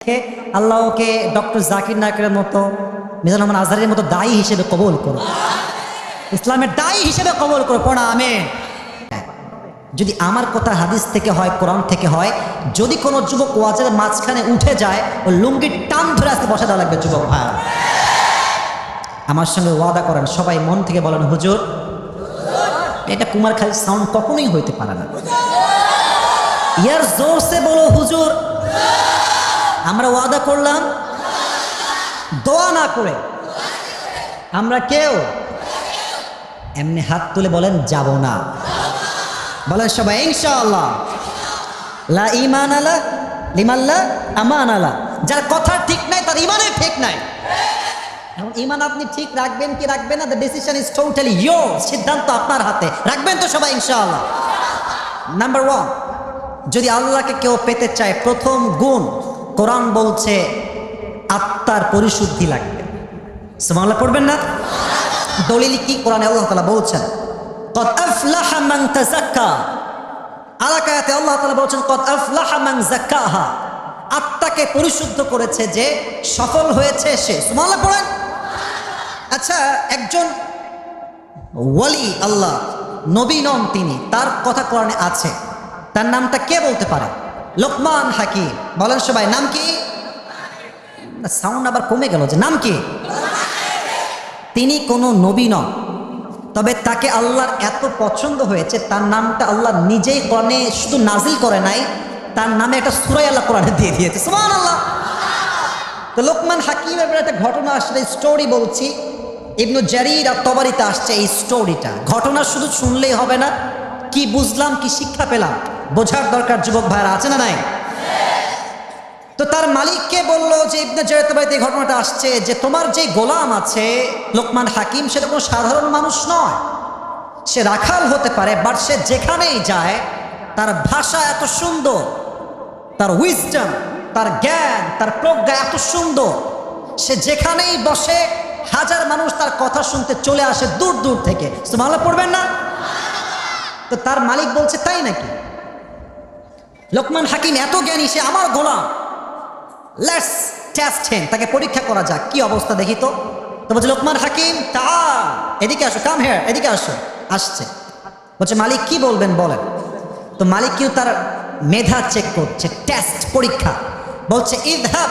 আল্লাহ ওকে doctor Zakir নায়কের মতো, মিজানুর রহমান আজহারের মতো দায়ী হিসেবে কবুল করো, ইসলামের দায়ী হিসেবে কবুল করো, পড়া আমিন। যদি আমার কথা হাদিস থেকে হয়, কোরআন থেকে হয়, যদি কোনো যুবক ওয়াজের মাঝখানে উঠে যায়, ও লুঙ্গির টান ধরে আজকে বসা দেওয়া লাগবে। যুবক ভাই আমার সঙ্গে ওয়াদা করেন, সবাই মন থেকে বলেন হুজুর। এটা কুমারখালীর সাউন্ড কখনোই হইতে পারে না, ইয়ার জোরসে বলো হুজুর। আমরা ওয়াদা করলাম, দোয়া না করে আমরা কেউ এমনি হাত তুলে বলেন যাব না, বলেন সবাই ইনশাআল্লাহ। লা ঈমান আলা লিমান লা আমান আলা। যার কথা ঠিক নাই তার ঈমানে ঠিক নাই। এখন ঈমান আপনি ঠিক রাখবেন কি রাখবেন না, the decision is totally your. সিদ্ধান্ত আপনার হাতে, রাখবেন তো সবাই ইনশাআল্লাহ। নাম্বার 1, যদি আল্লাহকে কেউ পেতে চায়, প্রথম গুণ কোরআন বলছে আত্মার পরিশুদ্ধি লাগবে। সুবহানাল্লাহ পড়বেন না? দলিল কি? কোরআনে আল্লাহ তাআলা বলছেন কদ আফলাহা মান তাযাক্কা। আলাকায়াতে আল্লাহ তাআলা বলছেন কদ আফলাহা মান যাক্কাহা। আত্মাকে পরিশুদ্ধ করেছে যে সফল হয়েছে সে। সুবহানাল্লাহ পড়েন। আচ্ছা, একজন ওয়ালি আল্লাহ, নবী নন তিনি, তার কথা কোরআনে আছে, তার নামটা কে বলতে পারে? লোকমান হাকিম। বলেন সবাই, নাম কি? সাউন্ড আবার কমে গেল যে নাম কি? তিনি কোনো নবী নন, তবে তাকে আল্লাহর এত পছন্দ হয়েছে, তার নামটা আল্লাহ নিজেই কোরআনে শুধু নাজিল করে নাই, তার নামে একটা সূরা আল্লাহ কোরআনে দিয়ে দিয়েছে। সুবহানাল্লাহ। তো লোকমান হাকিমের ব্যাপারে একটা ঘটনা আসলে, স্টোরি বলছি, ইবনু জারির আর তবারিতে আসছে এই স্টোরিটা। ঘটনা শুধু শুনলেই হবে না, কি বুঝলাম, কি শিক্ষা পেলাম, বোঝার দরকার। যুবক ভাইরা আছে না নাই? তো তার মালিককে বলল যে ইবনে জারির তবারিতে এই ঘটনাটা আসছে যে তোমার যে গোলাম আছে লোকমান হাকিম, সেটা কোনো সাধারণ মানুষ নয়। সে রাখাল হতে পারে, বাট সে যেখানেই যায় তার ভাষা এত সুন্দর, তার উইজডম, তার জ্ঞান, তার প্রজ্ঞা এত সুন্দর, সে যেখানেই বসে হাজার মানুষ তার কথা শুনতে চলে আসে দূর দূর থেকে। সুবহানাল্লাহ পড়বেন না? তো তার মালিক বলছে তাই নাকি? লোকমান হাকিম এত জ্ঞানী, সে আমার গোলাম, লেটস টেস্ট হিম, তাকে পরীক্ষা করা যাক, কি অবস্থা দেখি তো। তো বলছে লোকমান হাকিম তাআল, এদিকে আসো, কাম হিয়ার, এদিকে আসো। আসছে, বলছে মালিক কি বলবেন বলেন। তো মালিক কিন্তু তার মেধা চেক করছে, টেস্ট, পরীক্ষা। বলছে ইযহাব।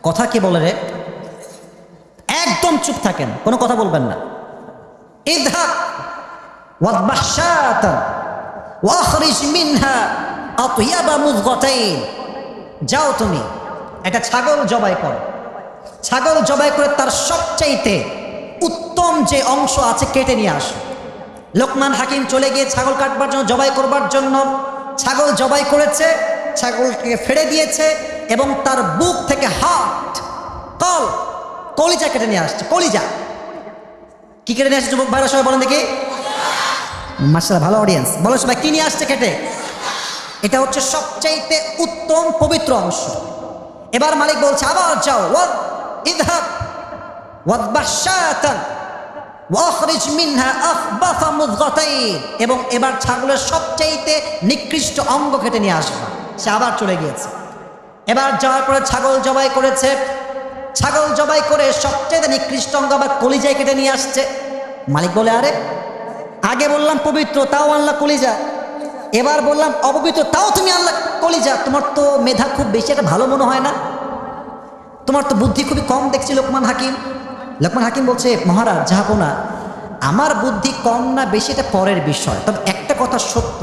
কথা কি বলে রে? একদম চুপ থাকেন, কোনো কথা বলবেন না। ইযহাব ওয়াযবাহ শাতান ওয়াখরিজ মিনহা আতয়াবা মুযগাতাইন। যাও তুমি একটা ছাগল জবাই করো, ছাগল জবাই করে তার সবচাইতে উত্তম যে অংশ আছে কেটে নিয়ে আসো। লোকমান হাকিম চলে গিয়ে ছাগল কাটবার জন্য, জবাই করবার জন্য ছাগল জবাই করেছে, ছাগলকে ফেড়ে দিয়েছে এবং তার বুক থেকে হার্ট, কলিজা কেটে নিয়ে আসছে। কলিজা কি কেটে নিয়ে আসছে? যুবক ভাইরা সবাই বলেন দেখি। মাশাআল্লাহ, ভালো অডিয়েন্স। বলো সবাই, কি নিয়ে আসছে কেটে? এটা হচ্ছে সবচাইতে উত্তম পবিত্র অংশ। এবার মালিক বলছে আবার যাও, ইযহাব ওয়াযবাহ শাতান ওয়াখরিজ মিনহা আখবাথা মুযগাতাইন, এবং এবার ছাগলের সবচাইতে নিকৃষ্ট অঙ্গ কেটে নিয়ে আসবা। সে আবার চলে গিয়েছে। এবার যাওয়ার পরে ছাগল জবাই করেছে, ছাগল জবাই করে সবচাইতে নিকৃষ্ট অঙ্গ আবার কলিজায় কেটে নিয়ে আসছে। মালিক বলে আরে আগে বললাম পবিত্র, তাও আনলা কলিজা, এবার বললাম অপবিত্র, তাও তুমি আনলা কলিজা। তোমার তো মেধা খুব বেশি একটা ভালো মনে হয় না, তোমার তো বুদ্ধি খুবই কম দেখছি। লোকমান হাকিম বলছে মহারাজ জাহাপনা, আমার বুদ্ধি কম না বেশি এটা পরের বিষয়, তবে একটা কথা সত্য,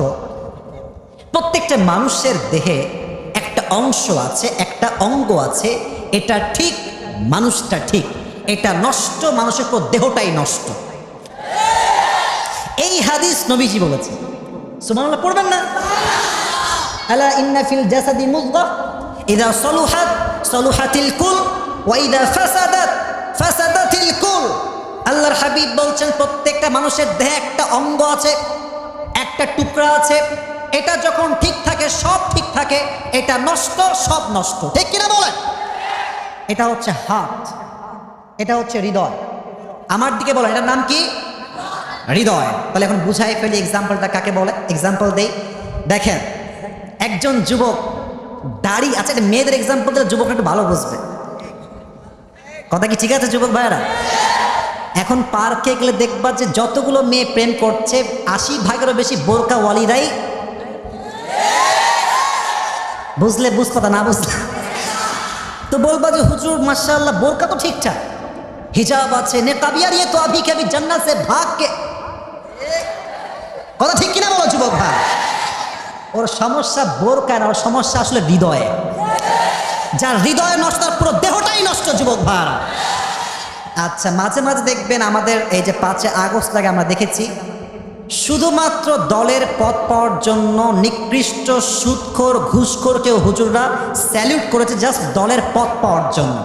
প্রত্যেকটা মানুষের দেহে একটা অংশ আছে, একটা অঙ্গ আছে, এটা ঠিক, মানুষটা ঠিক, এটা নষ্ট, মানুষের পুরো দেহটাই নষ্ট। এই হাদিস নবীজি বলেছে। সুবহানাল্লাহ পড়বেন না? আলা ইন্না ফিল জাসাদি মুযগা ইযা সালুহাত সালুহাতিল কুল ওয়া ইযা ফাসাদাত ফাসাদাতিল কুল। আল্লাহর হাবিব বলছেন প্রত্যেকটা মানুষের দেহে একটা অঙ্গ আছে, একটা টুকরা আছে, এটা যখন ঠিক থাকে সব ঠিক থাকে, এটা নষ্ট সব নষ্ট। ঠিক কিনা বলেন? এটা হচ্ছে হার্ট, এটা হচ্ছে হৃদয়। আমার দিকে বলেন, এটার নাম কি? হৃদয়। তাহলে এখন বুঝাই ফেলি এক্সাম্পলটা কাকে বলে। এক্সাম্পল দেই, দেখেন একজন যুবক দাড়ি, আচ্ছা এটা মেয়েদের এক্সাম্পল দিলে যুবকরা একটু ভালো বুঝবে। কথা কি ঠিক আছে যুবক ভাইয়েরা? এখন পার্কে গেলে দেখবা যে যতগুলো মেয়ে প্রেম করছে 80% বেশি বোরকাওয়ালিরাই। বুঝলে বুঝ, কথা না বুঝলে তো বলবা যে হুজুর মাশাআল্লাহ বোরকা তো ঠিকঠাক, হিজাব আছে, নেকাবিয়ার ইয়ে তো আভি কবি জান্নাত সে ভাগ কে। কথা ঠিক কিনা বলো যুবক ভাই? ওর সমস্যা বোরকা না, ওর সমস্যা আসলে হৃদয়ে। যার হৃদয় নষ্ট তার পুরো দেহটাই নষ্ট যুবক ভাই। আচ্ছা মাঝে মাঝে দেখবেন আমাদের এই যে 5 আগস্ট আগে আমরা দেখেছি শুধুমাত্র দলের পদ পাওয়ার জন্য নিকৃষ্ট সুদখোর ঘুষখোরকেও হুজুররা স্যালিউট করেছে জাস্ট দলের পদ পাওয়ার জন্য।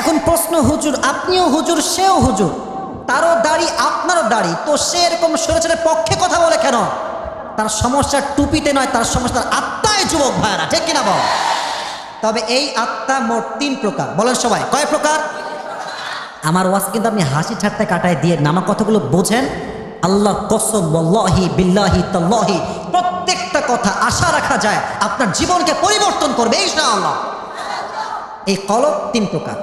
এখন প্রশ্ন, হুজুর আপনিও হুজুর সেও হুজুর, তারও দাড়ি আপনারও দাড়ি, তো সে এরকম স্বৈরাচারের পক্ষে কথা বলে কেন? তার সমস্যা টুপিতে নয়, তার সমস্যা তার আত্মায় যুবক ভাইরা, ঠিক কিনা বল? তবে এই আত্মা মোট 3 প্রকার। বলেন সবাই কয় প্রকার? আমার ওয়াজ কিন্তু আপনি হাসি ঠাট্টায় কাটায় দিয়ে নামা কথাগুলো বোঝেন। আল্লাহ কসম ওয়াল্লাহি বিল্লাহি তাল্লাহি প্রত্যেকটা কথা আশা রাখা যায় আপনার জীবনকে পরিবর্তন করবে ইনশাআল্লাহ। এই কলব 3 প্রকার।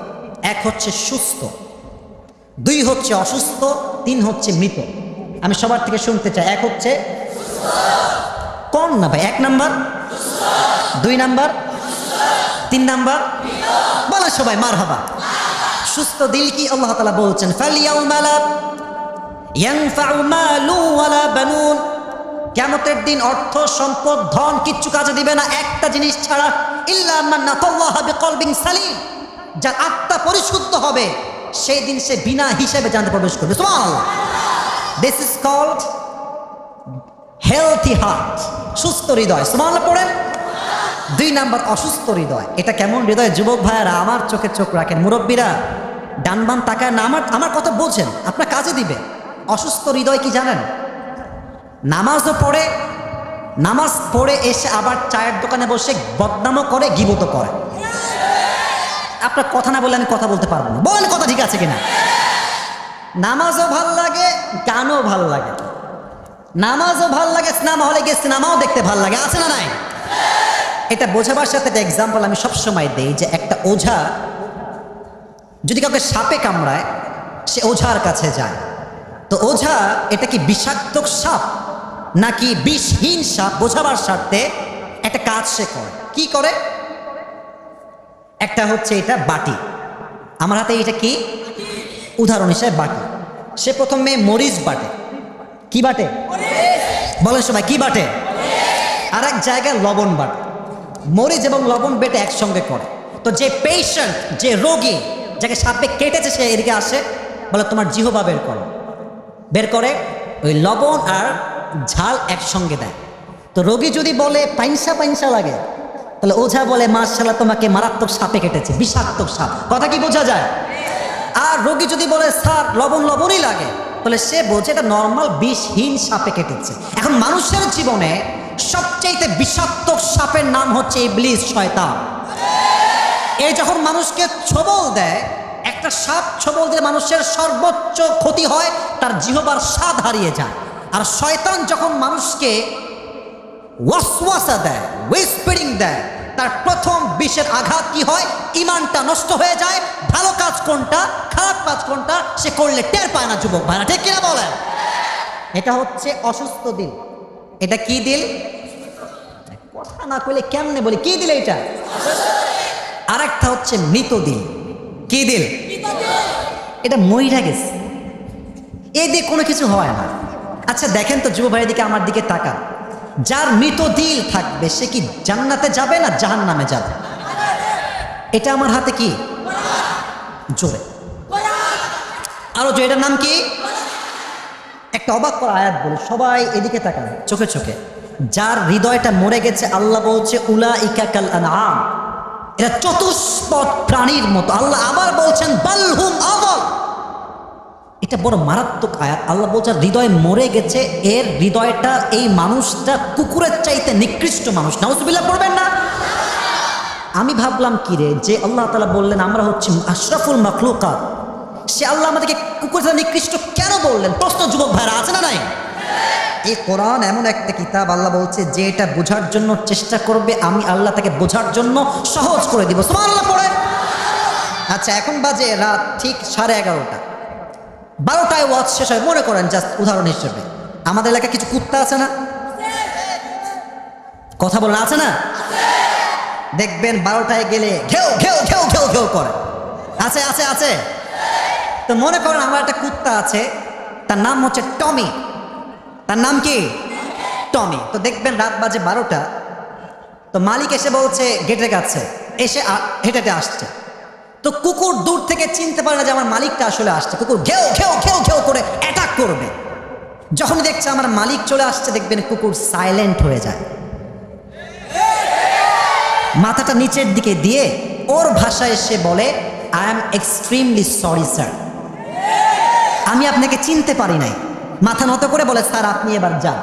1 হচ্ছে সুস্থ, 2 হচ্ছে অসুস্থ, 3 হচ্ছে মৃত। আমি সবার থেকে শুনতে চাই। 1 হচ্ছে কোন না ভাই? 1 নাম্বার, 2 নাম্বার, 3 নাম্বার। বলে সবাই মারহাবা। সুস্থ দিল কি আল্লাহ তাআলা বলছেন ফালিয়াউমা লা ইয়ানফাউ মালু ওয়ালা বানুন, কিয়ামতের দিন অর্থ সম্পদ ধন কিচ্ছু কাজে দিবে না একটা জিনিস ছাড়া, ইল্লা মান আতাল্লাহা বিকলবিন সালিম, যার আত্মা পরিশুদ্ধ হবে সেই দিন সে বিনা হিসাবে জান্নাতে প্রবেশ করবে। সুবহানাল্লাহ। This is called healthy heart, সুস্থ হৃদয়। সুবহানাল্লাহ পড়েন। 2 নাম্বার অসুস্থ হৃদয়। এটা কেমন হৃদয় যুবক ভাইয়েরা? আমার চোখে চোখ রাখেন, মুরব্বীরা ডান বাম তাকায় না, আমার কথা বোঝেন, আপনার কাজে দিবে। অসুস্থ হৃদয় কি জানেন? নামাজও পড়ে, নামাজ পড়ে এসে আবার চায়ের দোকানে বসে বদনামও করে, গীবতও করে। আপনার কথা না বললে আমি কথা বলতে পারবো না। বলেন কথা ঠিক আছে কিনা? নামাজও ভাল লাগে, গানও ভাল লাগে, নামাজও ভাল লাগে, সিনেমা হলে গিয়ে সিনেমাও দেখতে ভাল লাগে, আছে না নাই? এটা বোঝাবার সাথে একটা এক্সাম্পল আমি সবসময় দেই যে একটা ওঝা যদি কাউকে সাপে কামড়ায় সে ওঝার কাছে যায়, তো ওঝা এটা কি বিষাক্ত সাপ নাকি বিষহীন সাপ বোঝাবার স্বার্থে একটা কাজ সে করে। কি করে? একটা হচ্ছে এটা বাটি, আমার হাতে এটা কি উদাহরণ হিসেবে বাটি, সে প্রথমে মরিচ বাটে। কি বাটে? বলেন সবাই কি বাটে? আর এক জায়গায় লবণ বাটে। মরিচ এবং লবণ বেটে একসঙ্গে করে। তো যে পেশেন্ট, যে রোগী যাকে সাপে কেটেছে সে এদিকে আসে, বলে তোমার জিহ্বা বের করো। বের করে ওই লবণ আর ঝাল একসঙ্গে দেয়। তো রোগী যদি বলে পাইনসা পাইনসা লাগে, তাহলে ওঝা বলে মাশাআল্লাহ তোমাকে মারাত্মক সাপে কেটেছে, বিষাক্ত সাপ। কথা কি বোঝা যায়? আর রোগী যদি বলে স্যার লবণ লবণই লাগে, তাহলে সে বোঝে এটা নর্মাল বিষহীন সাপে কেটেছে। এখন মানুষের জীবনে সবচেয়ে বিষাক্ত সাপের নাম হচ্ছে ইবলিস, শয়তান। এই যখন মানুষকে ছোবল দেয়, একটা সাপ ছোবল দিয়ে মানুষের সর্বোচ্চ ক্ষতি হয়, তার জিহ্বার স্বাদ হারিয়ে যায়। আর শয়তান যখন মানুষকে ওয়াসওয়াসা দেয়, হুইসপারিং দেয়, তার প্রথম বিষের আঘাত কি হয়? ইমানটা নষ্ট হয়ে যায়। ভালো কাজ কোনটা, খারাপ কাজ কোনটা সে করলে টের পায় না যুবক ভাইরা, ঠিক কিনা বলেন? এটা হচ্ছে অসুস্থ দিল। এটা কি দিল? কথা না কইলে কেমনে বলি কি দিল এটা? আর একটা হচ্ছে মৃত দিল। কি দিল? এটা মইরা গেছে, এই দিয়ে কোনো কিছু হয় না। আচ্ছা দেখেন তো যুব ভাইয়ের দিকে আমার দিকে তাকান, যার মৃত দিল থাকবে সে কি জান্নাতে যাবে না জাহান্নামে যাবে? এটা আমার হাতে কি? জোরে আরো জোরে। এটার নাম কি? একটা অবাক করা আয়াত বলি, সবাই এদিকে তাকান চোখে চোখে। যার হৃদয়টা মরে গেছে আল্লাহ বলছে উলাইকা কাল আনআম, এরা চতুষ্পদ প্রাণীর মতো। আল্লাহ আবার বলছেন বালহুম আযাল। এটা বড় মারাত্মক আয়াত। আল্লাহ বলছেন হৃদয় মরে গেছে, এর হৃদয়টা, এই মানুষটা কুকুরের চাইতে নিকৃষ্ট মানুষ। নাউজুবিল্লাহ পড়বেন না? আমি ভাবলাম কি রে, যে আল্লাহ তাআলা বললেন আমরা হচ্ছি আশরাফুল মাখলুকাত, সে আল্লাহ আমাদেরকে কুকুরের চাইতে নিকৃষ্ট কেন বললেন? প্রশ্ন যুবক ভাইরা, আছে না নাই? এই কোরআন এমন একটা কিতাব, আল্লাহ বলছে যে এটা বোঝার জন্য চেষ্টা করবে আমি আল্লাহ তাকে বোঝার জন্য সহজ করে দিব। সুবহানাল্লাহ পড়ে। আচ্ছা, এখন বাজে রাত ঠিক 11:30। 12টায় ওয়াজ শেষ হয়। মনে করেন জাস্ট উদাহরণ হিসেবে, আমাদের এলাকায় কিছু কুত্তা আছে না? কথা বলেন, আছে না? দেখবেন 12টায় গেলে ঘেউ ঘেউ ঘেউ ঘেউ ঘেউ করে। আছে আছে আছে। তো মনে করেন আমার একটা কুত্তা আছে, তার নাম হচ্ছে টমি। তার নাম কি? টমি। তো দেখবেন রাত বাজে 12টা, তো মালিক এসে বলছে গেটের কাছে, এসে হেঁটে হেঁটে আসছে। তো কুকুর দূর থেকে চিনতে পারে না যে আমার মালিকটা আসলে আসছে। কুকুর ঘেউ ঘেউ ঘেউ ঘেউ করে অ্যাটাক করবে। যখন দেখছে আমার মালিক চলে আসছে, দেখবেন কুকুর সাইলেন্ট হয়ে যায়, মাথাটা নিচের দিকে দিয়ে ওর ভাষায় সে বলে, I am extremely sorry sir, আমি আপনাকে চিনতে পারি নাই। মাথা নত করে বলে, স্যার আপনি এবার যান।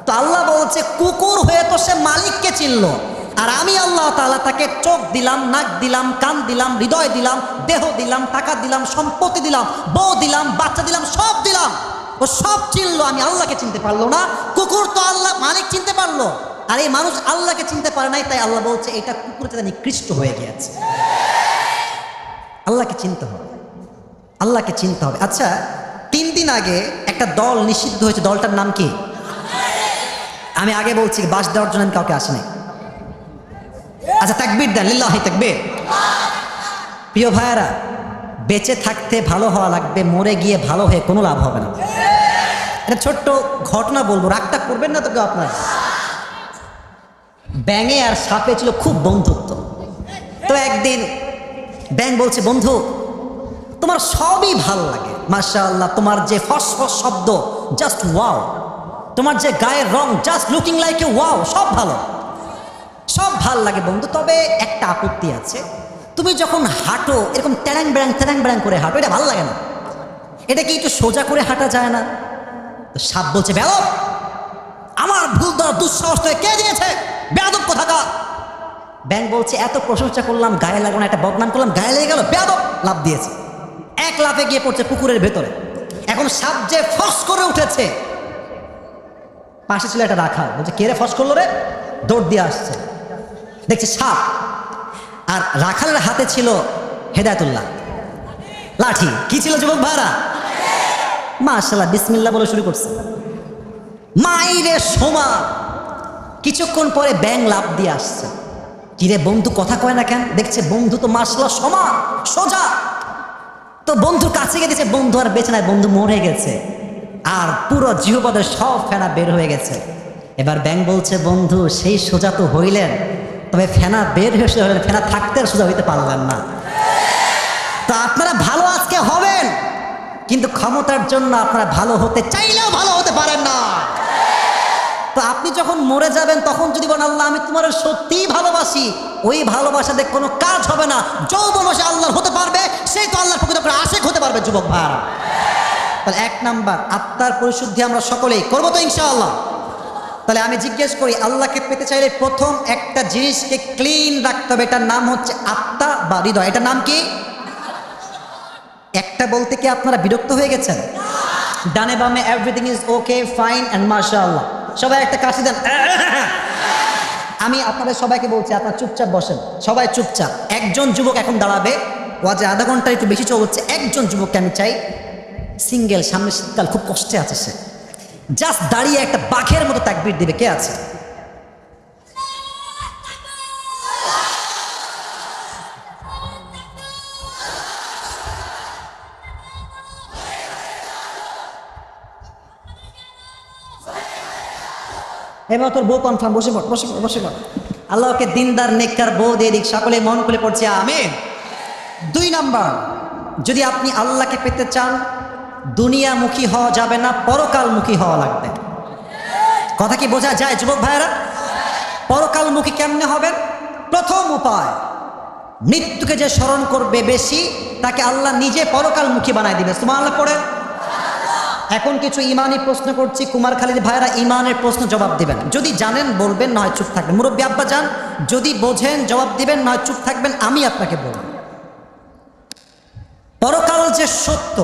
তো আল্লাহ বলছে কুকুর হয়ে তো সে মালিককে চিনল, আর আমি আল্লাহ তাআলা তাকে চোখ দিলাম, নাক দিলাম, কান দিলাম, হৃদয় দিলাম, দেহ দিলাম, টাকা দিলাম, সম্পত্তি দিলাম, বউ দিলাম, বাচ্চা দিলাম, সব দিলাম। ও সব চিনলো, আমি আল্লাহকে চিনতে পারলো না। কুকুর তো আল্লাহ মালিক চিনতে পারলো, আর এই মানুষ আল্লাহকে চিনতে পারে নাই। তাই আল্লাহ বলছে এটা কুকুরের চেয়ে নিকৃষ্ট হয়ে গিয়েছে। আল্লাহকে চিনতে হবে, আল্লাহকে চিনতে হবে। আচ্ছা, 3 দিন আগে একটা দল নিষিদ্ধ হয়েছে, দলটার নাম কি? আমি আগে বলছি বাস দেওয়ার জন্য আমি কাউকে আসিনি। আচ্ছা তাকবীর দেন, লিল্লাহি তাকবীর। প্রিয় ভাইয়েরা, বেঁচে থাকতে ভালো হওয়া লাগবে, মরে গিয়ে ভালো হয়ে কোনো লাভ হবে না। একটা ছোট্ট ঘটনা বলবো, রাগটা করবেন না তো কেউ আপনার। ব্যাঙে আর সাপে ছিল খুব বন্ধুত্ব। তো একদিন ব্যাঙ বলছে, বন্ধু তোমার সবই ভালো লাগে, মাশাআল্লাহ, তোমার যে ফস ফস শব্দ জাস্ট ওয়াও, তোমার যে গায়ের রং just looking like a wow, সব ভালো, সব ভাল লাগে বন্ধু, তবে একটা আপত্তি আছে, তুমি যখন হাঁটো এরকম ট্যাং ব্যাং করে হাঁটো, এটা ভালো লাগে না, এটা কি একটু সোজা করে হাঁটা যায় না? তো সাপ বলছে, বেয়াদব, আমার ভুল ধরার দুঃসাহস তো কে দিয়েছে, বেয়াদব কোথাকার। ব্যাঙ বলছে, এত প্রশংসা করলাম, গায়ে লাগলো না, একটা বদনাম করলাম, গায়ে লেগে গেল, বেয়াদব। লাফ দিয়েছে, এক লাফে গিয়ে পড়ছে পুকুরের ভেতরে। এখন সাপ যে ফস করে উঠেছে, পাশে ছিল একটা রাখাল, বলছে কে রে ফস করলো রে, দৌড় দিয়ে আসছে, দেখছে সাপ, আর রাখালের হাতে ছিল হেদায়েতুল্লাহ লাঠি। কি ছিল যুবক ভাইরা? মাশাআল্লাহ, বিসমিল্লাহ বলে শুরু করছে, মাইরে সোমা। কিছুক্ষণ পরে ব্যাঙ লাফ দিয়ে আসছে, কিরে বন্ধু কথা কয় না কেন? দেখছে বন্ধু তো মাশাআল্লাহ সমান সোজা। তো বন্ধুর কাছে গিয়ে দিচ্ছে, বন্ধু আর বেঁচে নাই, বন্ধু মরে গেছে, আর পুরো জিহ্বার সব ফেনা বের হয়ে গেছে। এবার ব্যাঙ বলছে, বন্ধু সেই সোজা তো হইলেন, তবে ফেনা বের হয়ে সোজা হইলেন, ফেনা থাকতে আর সোজা হইতে পারলেন না। তো আপনারা ভালো আজকে হবেন, কিন্তু ক্ষমতার জন্য আপনারা ভালো হতে চাইলেও ভালো হতে পারেন না। তো আপনি যখন মরে যাবেন তখন যদি বলেন, আল্লাহ আমি তোমার সত্যিই ভালোবাসি, ওই ভালোবাসা দেখে কোনো কাজ হবে না। যৌবন সে আল্লাহর হতে পারবে, সেই তো আল্লাহর প্রকৃত আশিক হতে পারবে। যুবক ভাইরা, তাহলে 1 নাম্বার আত্মার পরিশুদ্ধি আমরা সকলেই করবো তো ইনশাআল্লাহ। তাহলে আমি জিজ্ঞেস করি, আল্লাহকে পেতে চাইলে প্রথম একটা জিনিসকে ক্লিন রাখতে হবে, এটার নাম হচ্ছে আত্মা বা হৃদয়। এটার নাম কি? একটা বলতে কি আপনারা বিরক্ত হয়ে গেছেন? ডানে বামে everything is okay fine and মাশাআল্লাহ, সবাই একটা কাশি দেন। আমি আপনাদের সবাইকে বলছি, আপনারা চুপচাপ বসেন, সবাই চুপচাপ। একজন যুবক এখন দাঁড়াবে, ওয়াজে আধা ঘন্টা একটু বেশি চলছে, একজন যুবককে আমি চাই, সিঙ্গেল, সামনে শীতকাল, খুব কষ্টে আছে সে, জাস্ট দাঁড়িয়ে একটা বাঘের মতো তাকবীর দিবে। কে আছে? এবার তোর বউ কনফার্ম, বসে পড়, বসে পড়, বসে পড়। আল্লাহকে দিনদার নেককার বউ দিয়ে দিক, সকলে মন খুলে পড়ছে আমিন। 2 নাম্বার, যদি আপনি আল্লাহকে পেতে চান, দুনিয়ামুখী হওয়া যাবে না, পরকালমুখী হওয়া লাগবে। কথা কি বোঝা যায় যুবক ভাইয়েরা? পরকালমুখী কেমনে হবেন? প্রথম উপায়, মৃত্যুকে যে স্মরণ করবে বেশি, তাকে আল্লাহ নিজে পরকালমুখী বানায় দিবে। সুবহানাল্লাহ পড়ে। এখন কিছু ইমানি প্রশ্ন করছি, কুমারখালীর ভাইয়েরা ইমানের প্রশ্ন জবাব দিবেন, যদি জানেন বলবেন, নয় চুপ থাকবেন। মুরব্বী আব্বা যান, যদি বোঝেন জবাব দিবেন, নয় চুপ থাকবেন। আমি আপনাকে বলব, পরকাল যে সত্য,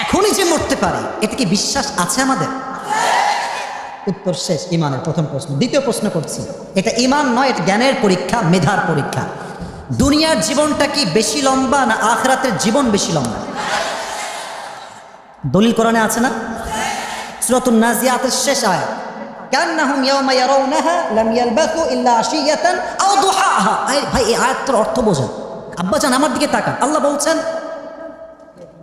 এখনই যে মরতে পারি, এটা কি বিশ্বাস আছে আমাদের? উত্তর শেষ। ইমানের প্রথম প্রশ্ন। দ্বিতীয় প্রশ্ন করছি, এটা ইমান নয়, এটা জ্ঞানের পরীক্ষা, মেধার পরীক্ষা। দুনিয়ার জীবনটা কি বেশি লম্বা না আখিরাতের জীবন বেশি লম্বা? দলিল কোরআনে আছে না? সূরাতুন নাজিয়াতের শেষ আয়াত, কান্নাহুম ইয়াওমা ইয়ারাউনাহা লাম ইয়ালবাসু ইল্লা আশিয়াতান আও দুহাহা। ভাই এই আয়াতটার অর্থ বোঝেন। আব্বাজান আমার দিকে তাকান। আল্লাহ বলছেন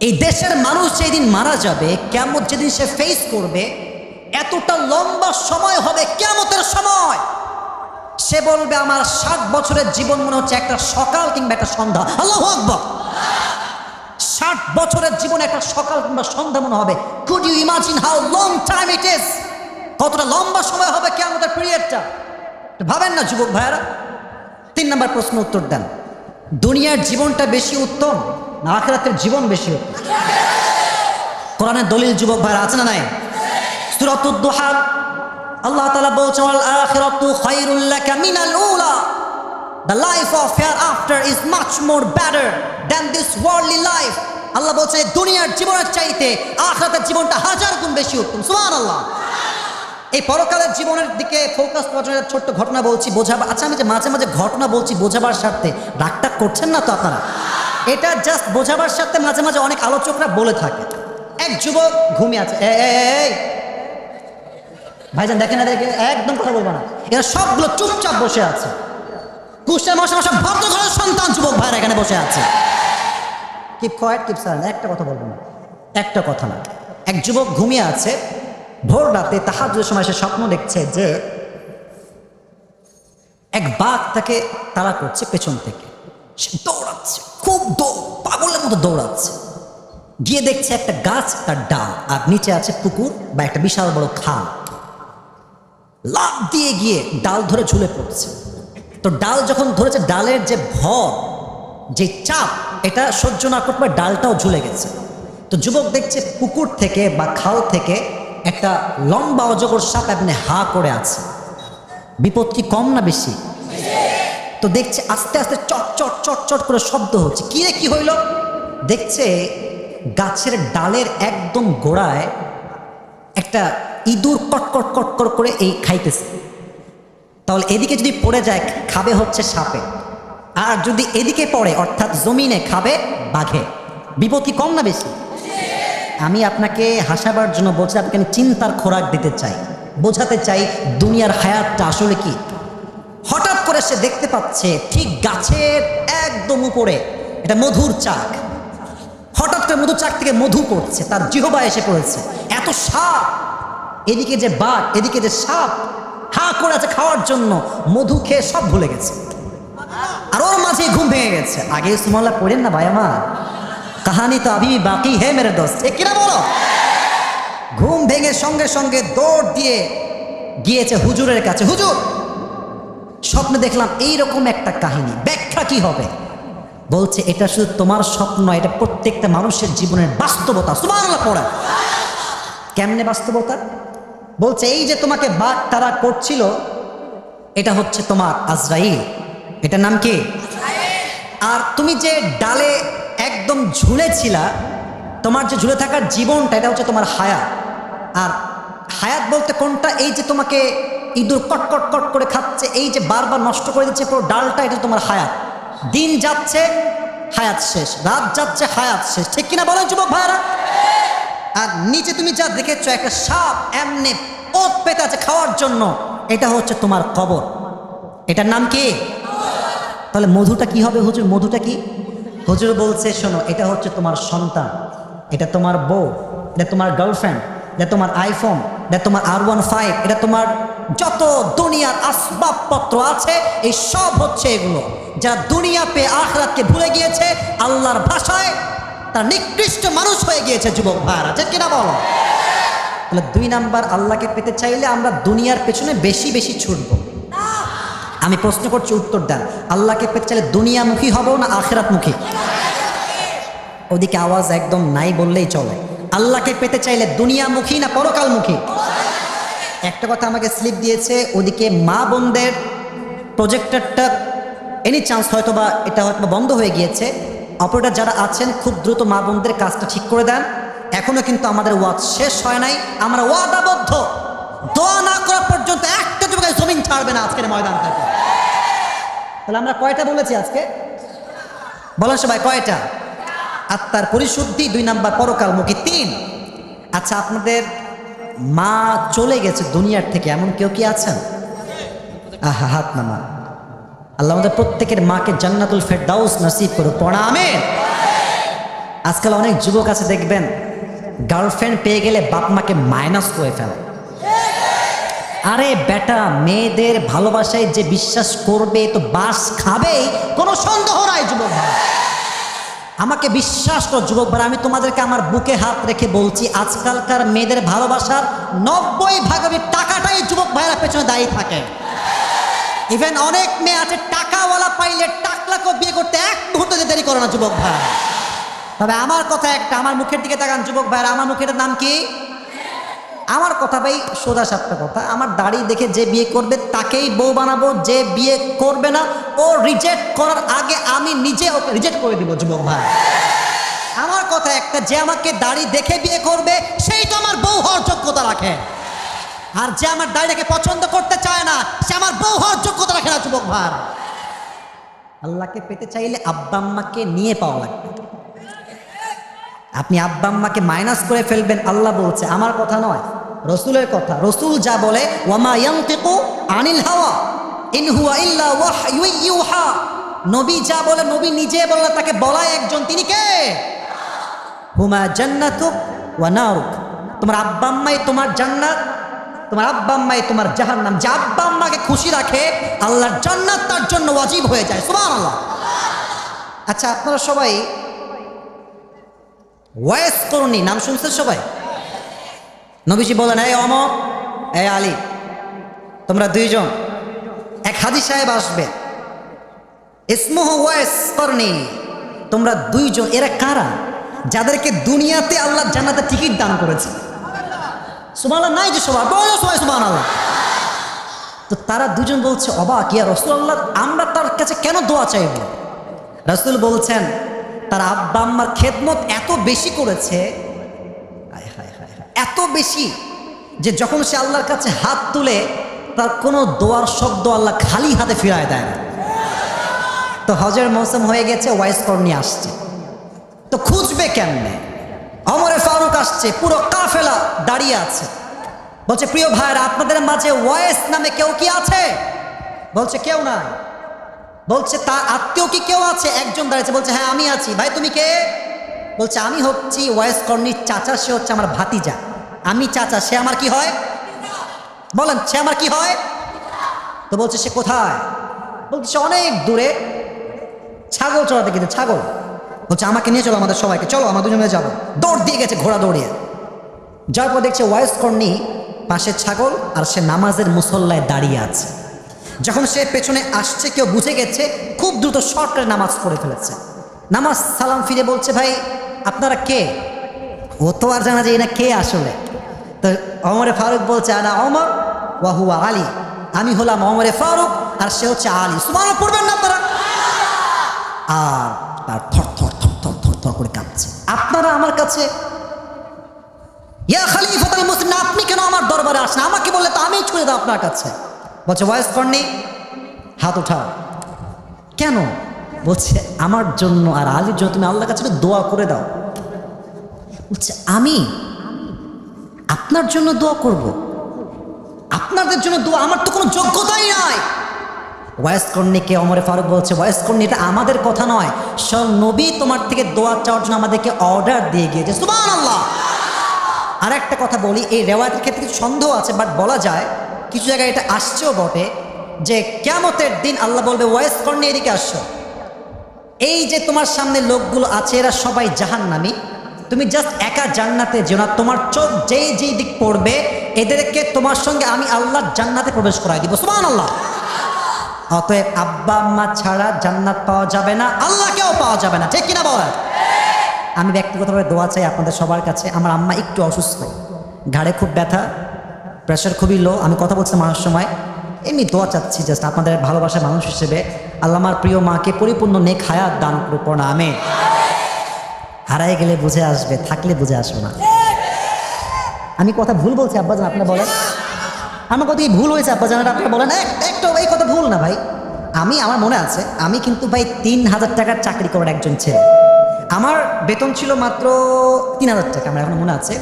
এই দেশের মানুষ যেদিন মারা যাবে, কিয়ামত যেদিন সে ফেস করবে, এতটা লম্বা সময় হবে কিয়ামতের সময়, সে বলবে আমার 60 বছরের জীবন মনে হচ্ছে একটা সকাল কিংবা একটা সন্ধ্যা। আল্লাহু আকবার। 60 বছরের জীবন একটা সকাল কিংবা সন্ধ্যা মনে হবে। Could you imagine how long time it is? কতটা লম্বা সময় হবে কিয়ামতের পিরিয়ডটা, ভাবেন না যুবক ভাইয়ারা? 3 নম্বর প্রশ্ন উত্তর দেন, দুনিয়ার জীবনটা বেশি উত্তম না আখিরাতের জীবন বেশি উত্তম? কোরআনের দলিল যুবক ভাইয়ারা আছে না নাই? সূরাতুদ দুহা আল্লাহ তাআলা বলছেন আল আখিরাতু খায়রুল লাকা মিনাল উলা। The life of hereafter is much more better than this worldly life. আল্লাহ বলছেন দুনিয়ার জীবনের চাইতে আখিরাতের জীবনটা 1000 গুণ বেশি উত্তম। সুবহানাল্লাহ। এই পরকালের জীবনের দিকে ফোকাস করার জন্য ছোট্ট ঘটনা বলছি বোঝাবার। আচ্ছা আমি যে মাঝে মাঝে ঘটনা বলছি বোঝাবার স্বার্থে, রাগটাগ করছেন না তো আপনারা? এটা জাস্ট বোঝাবার স্বার্থে মাঝে মাঝে অনেক আলোচকরা বলে থাকে। এক যুবক ঘুমিয়ে আছে, এই ভাইজান দেখেন না, দেখে একদম কথা বলবো না, এরা সবগুলো চুপচাপ বসে আছে। কুষ্টের মশা ভদ্র ঘরের সন্তান যুবক ভাইরা এখানে বসে আছে। কিপ কোয়েট, কিপ সাইলেন্ট, একটা কথা বলবো না, একটা কথা না। এক যুবক ঘুমিয়ে আছে, ভোর রাতে তাহাজ্জুদের সময় সে স্বপ্ন দেখছে যে এক বাঘ তাকে তাড়া করছে পেছন থেকে। সে দৌড়াচ্ছে, খুব পাগলের মতো দৌড়াচ্ছে। গিয়ে দেখছে একটা গাছ, তার ডাল, আর নিচে আছে পুকুর বা একটা বিশাল বড় খাল। লাফ দিয়ে গিয়ে ডাল ধরে ঝুলে পড়ছে। তো ডাল যখন ধরেছে, ডালের যে ভর, যে চাপ, এটা সহ্য না করতে পারে ডালটাও ঝুলে গেছে। তো যুবক দেখছে পুকুর থেকে বা খাল থেকে একটা লম্বা অজগর সাপ এমনি হা করে আছে। বিপদ কি কম না বেশি? তো দেখছে আস্তে আস্তে চট চট চট চট করে শব্দ হচ্ছে। কি রে, কি হইল? দেখছে গাছের ডালের একদম গোড়ায় একটা ইঁদুর কটকট কটকট করে এই খাইতেছে। তাহলে এদিকে যদি পড়ে যায় খাবে হচ্ছে সাপে, আর যদি এদিকে পড়ে অর্থাৎ জমিনে খাবে বাঘে। বিপদ কি কম না বেশি? আমি আপনাকে হাসাবার জন্য বলছি, আপনাকে আমি চিন্তার খোরাক দিতে চাই, বোঝাতে চাই দুনিয়ার হায়াতটা আসলে কি। হঠাৎ করে সে দেখতে পাচ্ছে ঠিক গাছের একদম উপরে এটা মধুর চাক। হঠাৎ করে মধুর চাক থেকে মধু পড়ছে, তার জিহ্বা এসে পড়েছে। এত সাপ, এদিকে যে বাঘ, এদিকে যে সাপ, হা করে আছে খাওয়ার জন্য। মধু খেয়ে সব ভুলে গেছে, আর ওর মাঝে ঘুম ভেঙে গেছে। আগে সুমাল্লাহ পড়েন না ভাই আমার, কাহানি তো আভি বাকি হে মেরে দোস্ত, ঠিক কিনা বলো? ঘুম ভেঙে সঙ্গে সঙ্গে দৌড় দিয়ে গিয়েছে হুজুরের কাছে। হুজুর, স্বপ্নে দেখলাম এইরকম একটা কাহিনী, ব্যাখ্যা কি হবে? বলছে এটা শুধু তোমার স্বপ্ন, এটা প্রত্যেকটা মানুষের জীবনের বাস্তবতা। সুবহানাল্লাহ পড়া। কেমনে বাস্তবতা? বলছে এই যে তোমাকে বাঘ তাড়া করছিল, এটা হচ্ছে তোমার আজরাইল, এটার নাম কি? আর তুমি যে ডালে একদম ঝুলেছিলা, তোমার যে ঝুলে থাকার জীবনটা, এটা হচ্ছে তোমার হায়াত। আর হায়াত বলতে কোনটা? এই যে তোমাকে ইঁদুর কটকট কট করে খাচ্ছে, এই যে বারবার নষ্ট করে দিচ্ছে পুরো ডালটা, এটা তোমার হায়াত। দিন যাচ্ছে হায়াত শেষ, রাত যাচ্ছে হায়াত শেষ, ঠিক কিনা বলেন যুবক ভাইরা? আর নিচে তুমি যা দেখেছ একটা সাপ এমনি ওত পেতে আছে খাওয়ার জন্য, এটা হচ্ছে তোমার কবর। এটার নাম কি? তাহলে মধুটা কি হবে হুজুর? মধুটা কি? হুজুর বলছে শোনো, এটা হচ্ছে তোমার সন্তান, এটা তোমার বউ, এটা তোমার গার্লফ্রেন্ড, এটা তোমার আইফোন, এটা তোমার R15, এটা তোমার যত দুনিয়ার আসবাবপত্র আছে, এই সব হচ্ছে এগুলো। যারা দুনিয়া পেয়ে আখিরাতকে ভুলে গিয়েছে, আল্লাহর ভাষায় তার নিকৃষ্ট মানুষ হয়ে গিয়েছে যুবক ভাইরা, ঠিক কিনা বলো? তাহলে 2 নাম্বার, আল্লাহকে পেতে চাইলে আমরা দুনিয়ার পেছনে বেশি বেশি ছুটবো। আমি প্রশ্ন করছি, উত্তর দেন। আল্লাহকে পেতে চাইলে দুনিয়ামুখী হব না আখিরাতমুখী? ওদিকে আওয়াজ একদম নাই বললেই চলে। আল্লাহকে পেতে চাইলে দুনিয়ামুখী না পরকালমুখী? একটা কথা আমাকে স্লিপ দিয়েছে, ওদিকে মা বোনদের প্রজেক্টরটা এনি চান্স হয়তো বা এটা হয়তো বন্ধ হয়ে গিয়েছে। অপারেটর যারা আছেন খুব দ্রুত মা বোনদের কাজটা ঠিক করে দেন। এখনো কিন্তু আমাদের ওয়াদ শেষ হয় নাই। আমরা ওয়াদাবদ্ধ, দোয়া না করা পর্যন্ত একটা যুবক জমিন ছাড়বে না আজকের ময়দান থেকে। তাহলে আমরা কয়টা বলেছি আজকে? বলেন সবাই কয়টা? আত্মার পরিশুদ্ধি, 2 নাম্বার পরকালমুখী, 3। আচ্ছা, আপনাদের মা চলে গেছে দুনিয়ার থেকে, এমন কেউ কি আছেন? আহা, হাত নামা। আল্লাহ আমাদের প্রত্যেকের মাকে জান্নাতুল ফেরদাউস নসিব করুক, পড়া আমিন। আজকাল অনেক যুবক আছে দেখবেন, গার্লফ্রেন্ড পেয়ে গেলে বাপ মাকে মাইনাস করে ফেলে। আরে বেটা, মেয়েদের ভালোবাসায় যে বিশ্বাস করবে তো বাস খাবেই, কোনো সন্দেহ নাই যুবক ভাই। আমাকে বিশ্বাস করো যুবক ভাই, আমি তোমাদেরকে আমার বুকে হাত রেখে বলছি, আজকালকার মেয়েদের ভালোবাসার 90% টাকাটাই যুবক ভাইয়েরা পেছনে দাঁড়িয়ে থাকে। ইভেন অনেক মেয়ে আছে টাকাওয়ালা পাইলে টাকলাকেও বিয়ে করতে এক মুহূর্তে দেরি করে না যুবক ভাই। তবে আমার কথা একটা, আমার মুখের দিকে তাকান যুবক ভাইরা, আমার মুখের নাম কি? আমার কথা ভাই সোজা সাপটা কথা, আমার দাড়ি দেখে যে বিয়ে করবে তাকেই বউ বানাবো, যে বিয়ে করবে না ও রিজেক্ট করার আগে আমি নিজে ওকে রিজেক্ট করে দিব যুবক ভাই। আমার কথা একটা, যে আমাকে দাড়ি দেখে বিয়ে করবে সেই তো আমার বউ হওয়ার যোগ্যতা রাখে, আর যে আমার দাড়িটাকে পছন্দ করতে চায় না সে আমার বউ হওয়ার যোগ্যতা রাখে না যুবক ভাই। আল্লাহকে পেতে চাইলে আব্বা আম্মাকে নিয়ে পাওয়া লাগবে। আপনি আব্বা আম্মাকে মাইনাস করে ফেলবেন, আল্লাহ বলছে, আমার কথা নয়, রসুলের কথা। রসুল যা বলে, ওয়ামা ইয়ানতিকু আনিল হাওয়া ইন হুয়া ইল্লা ওয়াহয়ু ইউহা। নবী যা বলে, নবী নিজে বললে তাকে বলায় একজন, তিনি কে? হুমা জান্নাতুক ওয়া নারুক। তোমার আব্বা আম্মাই তোমার জান্নাত, তোমার আব্বা আম্মাই তোমার জাহান্নাম। যে আব্বা আম্মাকে খুশি রাখে আল্লাহর জান্নাত তার জন্য ওয়াজিব হয়ে যায়, সুবহানাল্লাহ। আচ্ছা, আপনারা সবাই ওয়াইস করুনি নাম শুনছেন সবাই? নবীজি বলেন, এই অমর, এই আলী, তোমরা 2 জন, এক হাজী সাহেব আসবে, ইসমুহু ওয়াইস করনি, তোমরা 2 জন। এরা কারা? যাদেরকে দুনিয়াতে আল্লাহ জান্নাতে টিকিট দান করেছে। সুবহানাল্লাহ নাই যে সবার, বলো সবাই সুবহানাল্লাহ। তো তারা 2 জন বলছে, অবাক, ইয়া রাসূলুল্লাহ, আমরা তার কাছে কেন দোয়া চাইব? রাসূল বলছেন, তার আব্বা আম্মার খেদমত এত বেশি করেছে, এত বেশি যে যখন সে আল্লাহর কাছে হাত তুলে তার কোনো দোয়ার শব্দ আল্লাহ খালি হাতে ফিরায় দেয় না। তো হজের মৌসুম হয়ে গেছে, ওয়াইস করনি আসছে, তো খুঁজবে কেমনে? ওমরে ফারুক আসছে, পুরো কাফেলা দাঁড়িয়ে আছে, বলছে, প্রিয় ভাইরা, আপনাদের মাঝে ওয়াইস নামে কেউ কি আছে? বলছে, কেউ নাই। বলছে, তার আত্মীয় কি কেউ আছে? একজন দাঁড়িয়েছে, বলছে, হ্যাঁ আমি আছি। ভাই তুমি কে? বলছে, আমি হচ্ছি ওয়াইস করনির চাচা, সে হচ্ছে আমার ভাতিজা। আমি চাচা, সে আমার কি হয়? বলেন, সে আমার কি হয়? তো বলছে, সে কোথায়? বলছে, সে অনেক দূরে ছাগল চড়াতে গেছে, ছাগল। বলছে, আমাকে নিয়ে চলো, আমাদের সবাইকে চলো, আমরা 2 জনে যাবো। দৌড় দিয়ে গেছে, ঘোড়া দৌড়িয়ে যাওয়ার পর দেখছে ওয়াইস করনি পাশে ছাগল, আর সে নামাজের মুসল্লায় দাঁড়িয়ে আছে। যখন সে পেছনে আসছে, কেউ বুঝে গেছে, খুব দ্রুত শর্টকাটে নামাজ পড়ে ফেলেছে। নামাজ সালাম ফিরে বলছে, ভাই আপনারা কে? ও তো আর জানা যায় না কে আসলে। তো ওমরে ফারুক বলছে, আনা ওমর ওয়া হুয়া আলী, আমি হলাম ওমরে ফারুক আর সে হচ্ছে আলী। সুবহানাল্লাহ পড়বেন না আপনারা? আর তার থর থর থর থর থর থর করে কাঁপছে। আপনারা আমার কাছে, ইয়া খলিফাতুল মুসলিমিন, আপনি কেন আমার দরবারে আসেন? আমাকে বললে তো আমিই ছুঁয়ে দাও আপনার কাছে। বলছে, ওয়াইস করনি, হাত উঠাও। কেন? বলছে, আমার জন্য আর আলীর জন্য তুমি আল্লাহর কাছে দোয়া করে দাও। বলছে, আমি আপনার জন্য দোয়া করব? আপনাদের জন্য দোয়া? আমার তো কোনো যোগ্যতাই নাই। ওয়াইস করনিকে ওমরে ফারুক বলছে, ওয়াইস করনি, এটা আমাদের কথা নয়, সব নবী তোমার থেকে দোয়া চাওয়ার জন্য আমাদেরকে অর্ডার দিয়ে গিয়েছে। সুবহানাল্লাহ। আর একটা কথা বলি, এই রেওয়ায়তের ক্ষেত্রে কিছু সন্দেহ আছে, বাট বলা যায় কিছু জায়গায় এটা আসছেও বটে, যে কিয়ামতের দিন আল্লাহ বলবে, ওয়াইস করনি এদিকে আসছো, এই যে তোমার সামনে লোকগুলো আছে এরা সবাই জাহান্নামী, তুমি জাস্ট একা জান্নাতে যেও না, তোমার চোখ যেই যেই দিক পড়বে এদেরকে তোমার সঙ্গে আমি আল্লাহর জান্নাতে প্রবেশ করাই দিব। সুবহানাল্লাহ। অতএব আব্বা আম্মা ছাড়া জান্নাত পাওয়া যাবে না, আল্লাহকেও পাওয়া যাবে না, ঠিক কিনা বলেন? আমি ব্যক্তিগতভাবে দোয়া চাই আপনাদের সবার কাছে। আমার আম্মা একটু অসুস্থ, ঘাড়ে খুব ব্যথা, প্রেশার খুবই লো। আমি কথা বলছিলাম আমার সময়, এমনি দোয়া চাচ্ছি জাস্ট আপনাদের ভালোবাসার মানুষ হিসেবে, আল্লাহ আমার প্রিয় মাকে পরিপূর্ণ নেক হায়াত দান করুক না। আমিন। হারাই গেলে বুঝে আসবে, থাকলে বুঝে আসবে না। আমি কথা ভুল বলছি আব্বাজান, আপনারা বলেন আমার কথা কি ভুল হয়েছে আব্বাজান? আপনারা বলেন একটু এই কথা ভুল না ভাই। আমার মনে আছে, আমি কিন্তু ভাই 3000 টাকার চাকরি করার একজন ছেলে। আমার বেতন ছিল মাত্র 3000 টাকা, আমার এখন মনে আছে।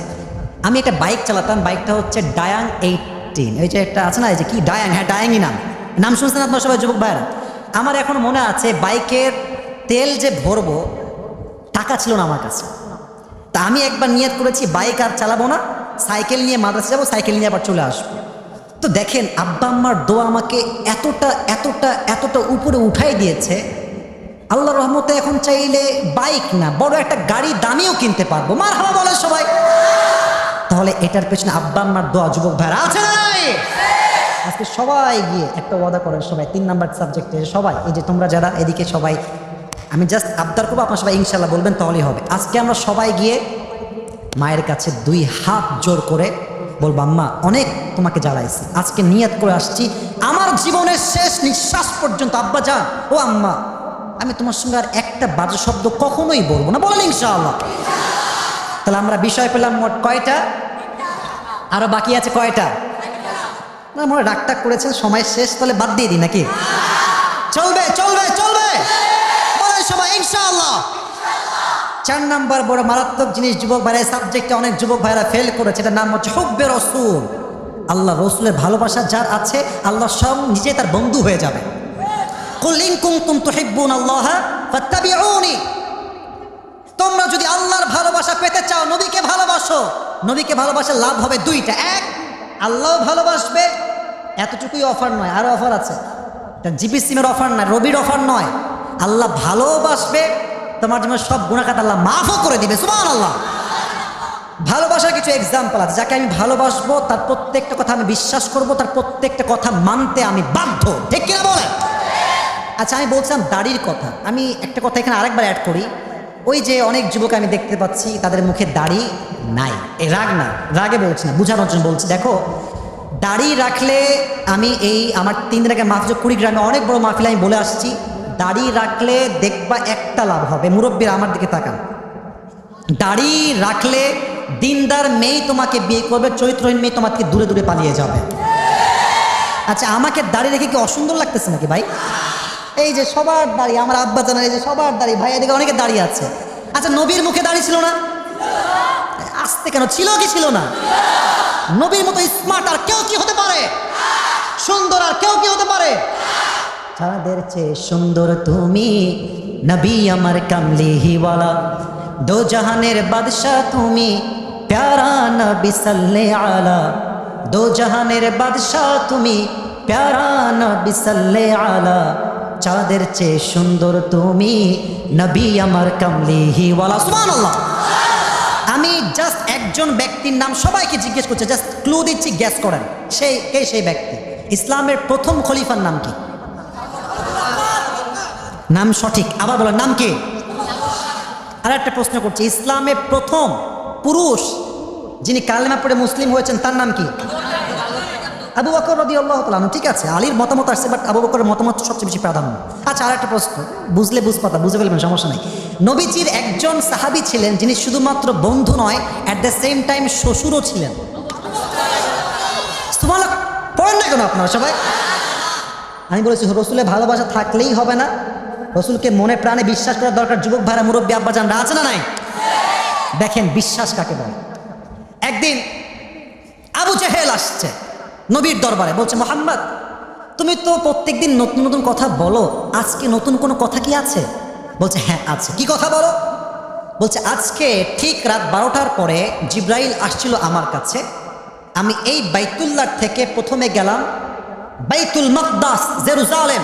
আমি একটা বাইক চালাতাম, বাইকটা হচ্ছে ডায়াং 18, ওই যে একটা আছে না, এই যে কি ডায়াং, হ্যাঁ ডায়াংই নাম শুনছেন আপনার সবাই যুবক ভাইরা। আমার এখন মনে আছে বাইকের তেল যে ভরবো টাকা ছিল না আমার কাছে। তা আমি একবার নিয়ত করেছি বাইক আর চালাবো না, সাইকেল নিয়ে মাদ্রাসা যাবো, সাইকেল নিয়ে আবার চলে আসবো। তো দেখেন আব্বা আম্মার দোয়া আমাকে এতটা এতটা এতটা উপরে উঠাই দিয়েছে। আল্লাহ রহমতে এখন চাইলে বাইক না বড় একটা গাড়ি দামিও কিনতে পারবো। মারহাবা বলে সবাই। তাহলে এটার পেছনে আব্বা আম্মার দোয়া যুবক ভাইরা আছে না নাই? আজকে সবাই গিয়ে একটা ওয়াদা করেন, সবাই 3 নাম্বার সাবজেক্টে সবাই, এই যে তোমরা যারা এদিকে সবাই, আমি জাস্ট আবদার করবো আপনার সবাই ইনশাল্লাহ বলবেন, তাহলেই হবে। আজকে আমরা সবাই গিয়ে মায়ের কাছে 2 হাত জোর করে বলবো আম্মা অনেক তোমাকে জ্বালাইছি, আজকে নিয়ত করে আসছি আমার জীবনের শেষ নিঃশ্বাস পর্যন্ত আব্বা যান ও আম্মা আমি তোমার সঙ্গে আর একটা বাজে শব্দ কখনোই বলবো না, বলেন ইনশাআল্লাহ। তাহলে আমরা বিষয় পেলাম মোট কয়টা? আরো বাকি আছে কয়টা? না মনে ডাকটাক করেছেন, সময় শেষ, তাহলে বাদ দিয়ে দিই নাকি? চলবে চলবে চলবে, বলেন সবাই ইনশাআল্লাহ। 4 নাম্বার বড় মারাত্মক জিনিস যুবক ভাইরা, সাবজেক্টে অনেক যুবক ভাইরা ফেল করেছে, এটার নাম হচ্ছে হুব্বে রাসূল। আল্লাহ রসুলের ভালোবাসা যার আছে আল্লাহ সব নিজে তার বন্ধু হয়ে যাবে। কুল ইন কুনতুম তুহিব্বুনাল্লাহা ফাত্তাবিউনি, তোমরা যদি আল্লাহর ভালোবাসা পেতে চাও নবীকে ভালোবাসো। নবীকে ভালোবাসার লাভ হবে 2টা, এক আল্লাহও ভালোবাসবে, এতটুকুই অফার নয়, আরো অফার আছে। এটা জিপি সিমের অফার নয়, রবির অফার নয়, আল্লাহ ভালোবাসবে, তোমার জন্য সব গুনাহ খাতা আল্লাহ মাফও করে দিবে, সুবহানাল্লাহ। ভালোবাসার কিছু এক্সাম্পল আছে, যাকে আমি ভালোবাসবো তার প্রত্যেকটা কথা আমি বিশ্বাস করব, তার প্রত্যেকটা কথা মানতে আমি বাধ্য, ঠিক কিনা বলেন? আচ্ছা আমি বলছিলাম দাড়ির কথা, আমি একটা কথা এখানে আরেকবার অ্যাড করি। ওই যে অনেক যুবক আমি দেখতে পাচ্ছি তাদের মুখে দাড়ি নাই, এই রাগ না, রাগে বলছি না, বুঝানোর জন্য বলছি। দেখো দাড়ি রাখলে, আমি এই আমার 3 দিন আগে মাহফিল কুড়িগ্রামে অনেক বড় মাহফিল আমি বলে আসছি, দাড়ি রাখলে দেখবা একটা লাভ হবে, মুরব্বীরা আমার দিকে তাকান, দাড়ি রাখলে দিনদার মেয়ে তোমাকে বিয়ে করবে, চরিত্রহীন মেয়ে তোমাকে দূরে দূরে পালিয়ে যাবে। আচ্ছা আমাকে দাড়ি রেখে কি অসুন্দর লাগতেছে নাকি ভাই? এই যে সবার দাড়ি, আমার আব্বা জানার এই যে সবার দাড়ি, ভাই এদিকে অনেকে দাঁড়িয়ে আছে। আচ্ছা নবীর মুখে দাড়ি ছিল না? আসতে কেন, ছিল কি ছিল না? নবীর মতো স্মার্ট আর কেউ কি হতে পারে? সুন্দর আর কেউ কি হতে পারে? চাঁদের চেয়ে সুন্দর তুমি, নবী আমার কামলিওয়ালা, দো জাহানের বাদশাহ তুমি, প্যারা নবী সাল্লাল্লাহু আলা, দো জাহানের বাদশাহ তুমি, প্যারা নবী সাল্লাল্লাহু আলা, চাঁদের চেয়ে সুন্দর তুমি, নবী আমার কামলিওয়ালা, সুবহানাল্লাহ। আমি জাস্ট একজন ব্যক্তির নাম সবাইকে জিজ্ঞেস করছি, জাস্ট ক্লু দিচ্ছি, গ্যাস করেন সেই ব্যক্তি। ইসলামের প্রথম খলিফার নাম কি? নাম সঠিক, আবার বলেন নাম কি? আর একটা প্রশ্ন করছি, ইসলামের প্রথম পুরুষ যিনি কালেমা পড়ে মুসলিম হয়েছেন তার নাম কি? আবু বকর রাদিয়াল্লাহু তাআলা আনহু। ঠিক আছে, আলীর মতামত আসছে, বাট আবু বকরের মতামত সবচেয়ে বেশি প্রাধান্য। আচ্ছা আর একটা প্রশ্ন, বুঝলে বুঝপাতা, বুঝে ফেলবেন, সমস্যা নাই। নবীজির একজন সাহাবী ছিলেন যিনি শুধুমাত্র বন্ধু নয়, অ্যাট দ্য সেম টাইম শ্বশুরও ছিলেন। সুবহানাল্লাহ পড়েন না কেন আপনারা সবাই? আমি বলেছি রসুলের ভালোবাসা থাকলেই হবে না, রসুলকে মনে প্রাণে বিশ্বাস করার দরকার। যুবক ভাইরা, মুরব্বী আব্বাজানরা আছে না নাই? দেখেন বিশ্বাস কাকে বলে। একদিন আবু জেহেল আসছে নবীর দরবারে, বলছে মুহাম্মদ তুমি তো প্রত্যেকদিন নতুন নতুন কথা বলো, আজকে নতুন কোনো কথা কি আছে? বলছে হ্যাঁ আছে। কি কথা বলো? বলছে আজকে ঠিক রাত 12টার পরে জিব্রাইল আসছিল আমার কাছে, আমি এই বাইতুল্লাহ থেকে প্রথমে গেলাম বাইতুল মাকদাস জেরুজালেম,